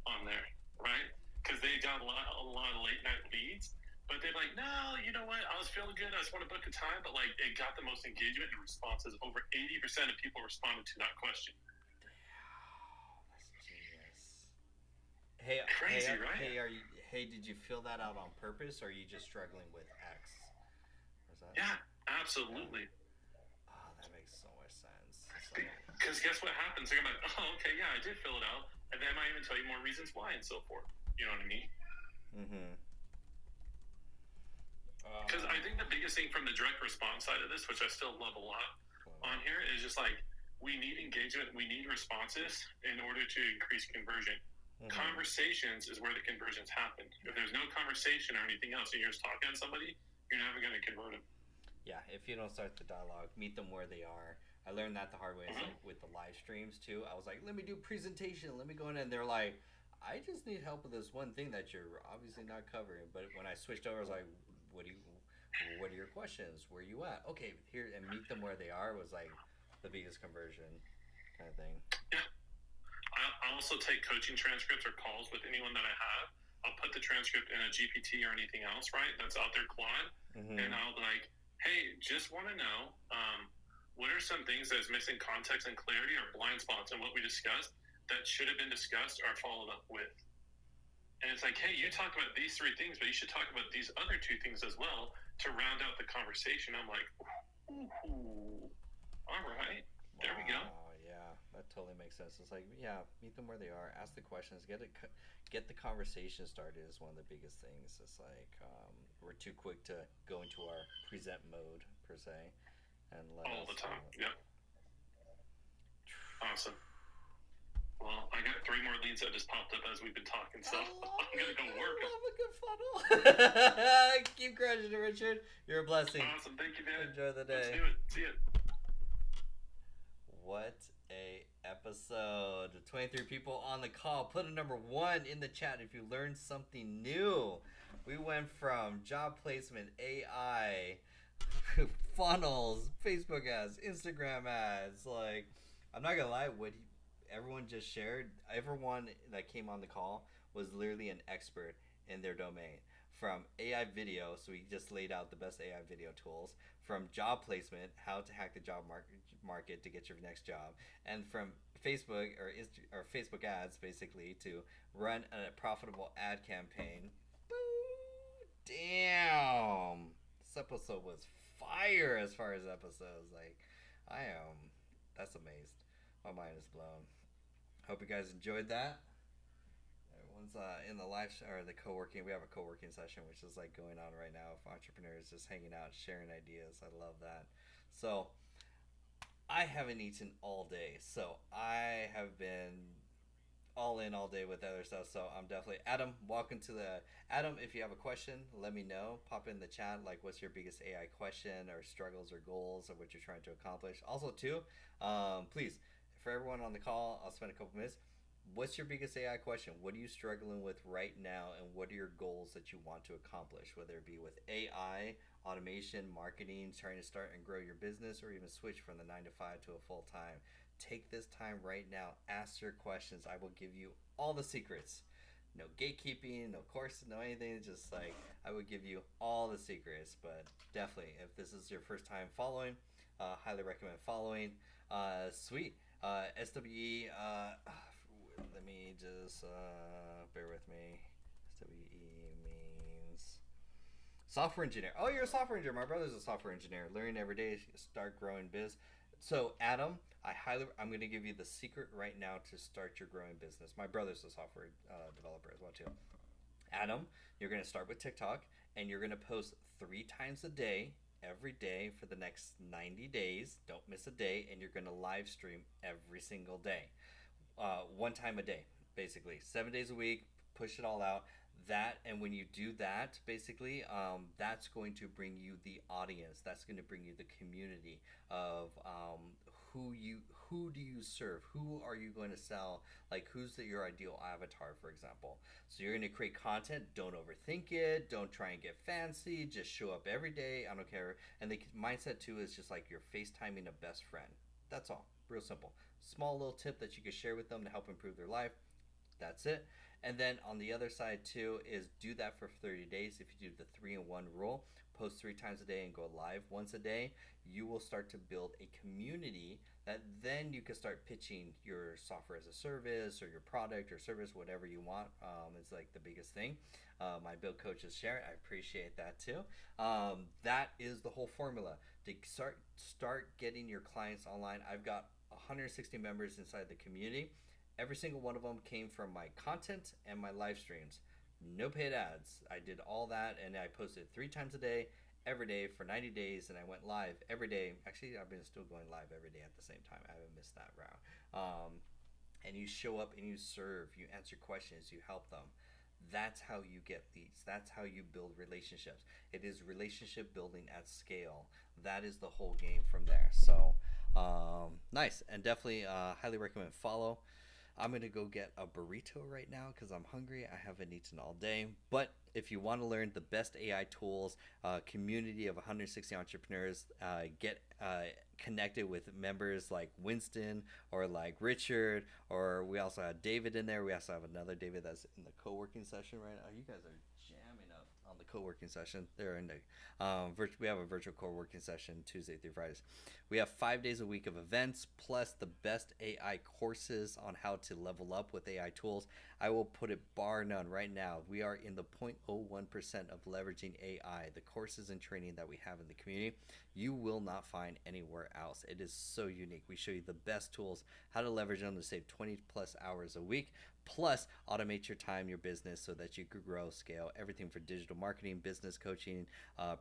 on there, right? Because they got a lot of late night leads, but they're like, no, you know what? I was feeling good. I just want to book a time, but like it got the most engagement and responses. Over 80% of people responded to that question. Damn, that's genius. Hey, Crazy, right? Hey, did you fill that out on purpose, or are you just struggling with X? Yeah, absolutely. Oh, that makes so much sense. Because guess what happens? They're like, oh, okay, yeah, I did fill it out, and then I might even tell you more reasons why and so forth. You know what I mean? Because I think the biggest thing from the direct response side of this, which I still love a lot on here, is just like we need engagement, we need responses in order to increase conversion. Conversations is where the conversions happen. If there's no conversation or anything else, and you're just talking to somebody, you're never going to convert them. Yeah, if you don't start the dialogue, meet them where they are. I learned that the hard way. It's like with the live streams too. I was like, let me do presentation. Let me go in, and they're like, I just need help with this one thing that you're obviously not covering. But when I switched over, I was like, what are your questions? Where are you at? Okay, here, and meet them where they are was like the biggest conversion kind of thing. Yeah. I also take coaching transcripts or calls with anyone that I have. I'll put the transcript in a GPT or anything else, right, that's out there, Claude, and I'll be like, hey, just want to know what are some things that's missing context and clarity or blind spots in what we discussed that should have been discussed or followed up with. And it's like, hey, you talked about these 3 things, but you should talk about these other 2 things as well to round out the conversation. I'm like, ooh, all right, there we go. Yeah, that totally makes sense. It's like, yeah, meet them where they are, ask the questions, get the conversation started is one of the biggest things. It's like we're too quick to go into our present mode per se, and all the time. Yep. Awesome. Well, I got 3 more leads that just popped up as we've been talking, so I'm gonna go work. Keep crushing it, Richard. You're a blessing. Awesome. Thank you, man. Enjoy the Let's day. do it. See ya. What a episode. 23 people on the call. Put a number 1 in the chat if you learned something new. We went from job placement, AI, funnels, Facebook ads, Instagram ads. Like, I'm not gonna lie, everyone just shared, everyone that came on the call was literally an expert in their domain. From AI video, so we just laid out the best AI video tools. From job placement, how to hack the job market to get your next job, and from Facebook or Facebook ads, basically to run a profitable ad campaign. Boo! Damn, this episode was fire as far as episodes. Like, that's amazed. My mind is blown. Hope you guys enjoyed that. Everyone's in the live or the co-working. We have a co-working session which is like going on right now of entrepreneurs just hanging out, sharing ideas. I love that. So I haven't eaten all day, so I have been all in all day with other stuff. So I'm definitely Adam. Welcome to the Adam. If you have a question, let me know. Pop in the chat. Like, what's your biggest AI question or struggles or goals or what you're trying to accomplish? Also, too, please, for everyone on the call, I'll spend a couple minutes. What's your biggest AI question? What are you struggling with right now, and what are your goals that you want to accomplish? Whether it be with AI, automation, marketing, trying to start and grow your business, or even switch from the 9 to 5 to a full time. Take this time right now. Ask your questions. I will give you all the secrets. No gatekeeping, no courses, no anything. Just like I would give you all the secrets. But definitely, if this is your first time following, highly recommend following. Sweet. SWE. Let me just bear with me. SWE means software engineer. Oh, you're a software engineer. My brother's a software engineer. Learning every day, start growing biz. So Adam, I'm going to give you the secret right now to start your growing business. My brother's a software developer as well too. Adam, you're going to start with TikTok, and you're going to post 3 times a day, every day for the next 90 days. Don't miss a day, and you're going to live stream every single day. 1 time a day, basically 7 days a week. Push it all out. That, and when you do that, basically, that's going to bring you the audience. That's going to bring you the community of who do you serve? Who are you going to sell? Like, who's your ideal avatar, for example? So you're going to create content. Don't overthink it. Don't try and get fancy. Just show up every day. I don't care. And the mindset too is just like you're FaceTiming a best friend. That's all. Real simple. Small little tip that you can share with them to help improve their life. That's it. And then on the other side too is do that for 30 days. If you do the 3-in-1 rule, post 3 times a day and go live once a day, you will start to build a community that then you can start pitching your software as a service or your product or service, whatever you want. It's like the biggest thing. My build coaches share it. I appreciate that too. That is the whole formula to start getting your clients online. I've got 160 members inside the community. Every single one of them came from my content and my live streams. No paid ads. I did all that, and I posted 3 times a day, every day for 90 days, and I went live every day. Actually, I've been still going live every day at the same time. I haven't missed that route. And you show up and you serve. You answer questions. You help them. That's how you get leads. That's how you build relationships. It is relationship building at scale. That is the whole game from there. So nice, and definitely highly recommend follow. I'm going to go get a burrito right now because I'm hungry. I haven't eaten all day. But if you want to learn the best AI tools, community of 160 entrepreneurs, get connected with members like Winston or like Richard, or we also have David in there. We also have another David that's in the co-working session right now. You guys are jamming up on the co-working session. They're in the we have a virtual co-working session Tuesday through Fridays. We have 5 days a week of events, plus the best AI courses on how to level up with AI tools. I will put it bar none right now. We are in the 0.01% of leveraging AI. The courses and training that we have in the community, you will not find anywhere else. It is so unique. We show you the best tools, how to leverage them to save 20 plus hours a week, plus automate your time, your business, so that you could grow, scale, everything for digital marketing, business coaching,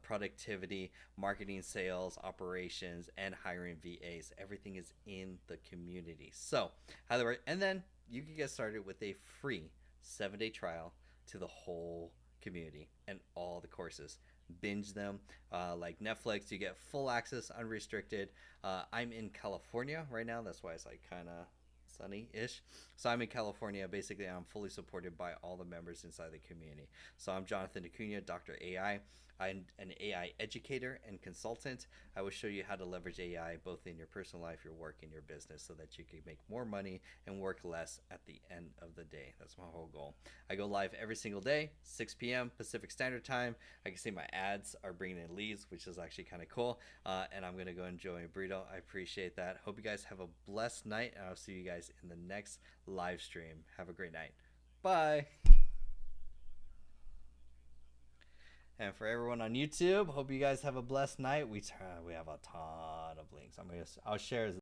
productivity, marketing, sales, operations, and hiring VAs. Everything is in the community. So, and then you can get started with a free 7-day trial to the whole community and all the courses. Binge them. Like Netflix, you get full access, unrestricted. I'm in California right now. That's why it's like kind of sunny-ish. So I'm in California. Basically, I'm fully supported by all the members inside the community. So I'm Jonathan Acuna, Dr. AI. I'm an AI educator and consultant. I will show you how to leverage AI both in your personal life, your work, and your business so that you can make more money and work less at the end of the day. That's my whole goal. I go live every single day, 6 p.m. Pacific Standard Time. I can see my ads are bringing in leads, which is actually kind of cool. And I'm going to go enjoy a burrito. I appreciate that. Hope you guys have a blessed night, and I'll see you guys in the next live stream. Have a great night. Bye. And for everyone on YouTube, hope you guys have a blessed night. We have a ton of links. I'll share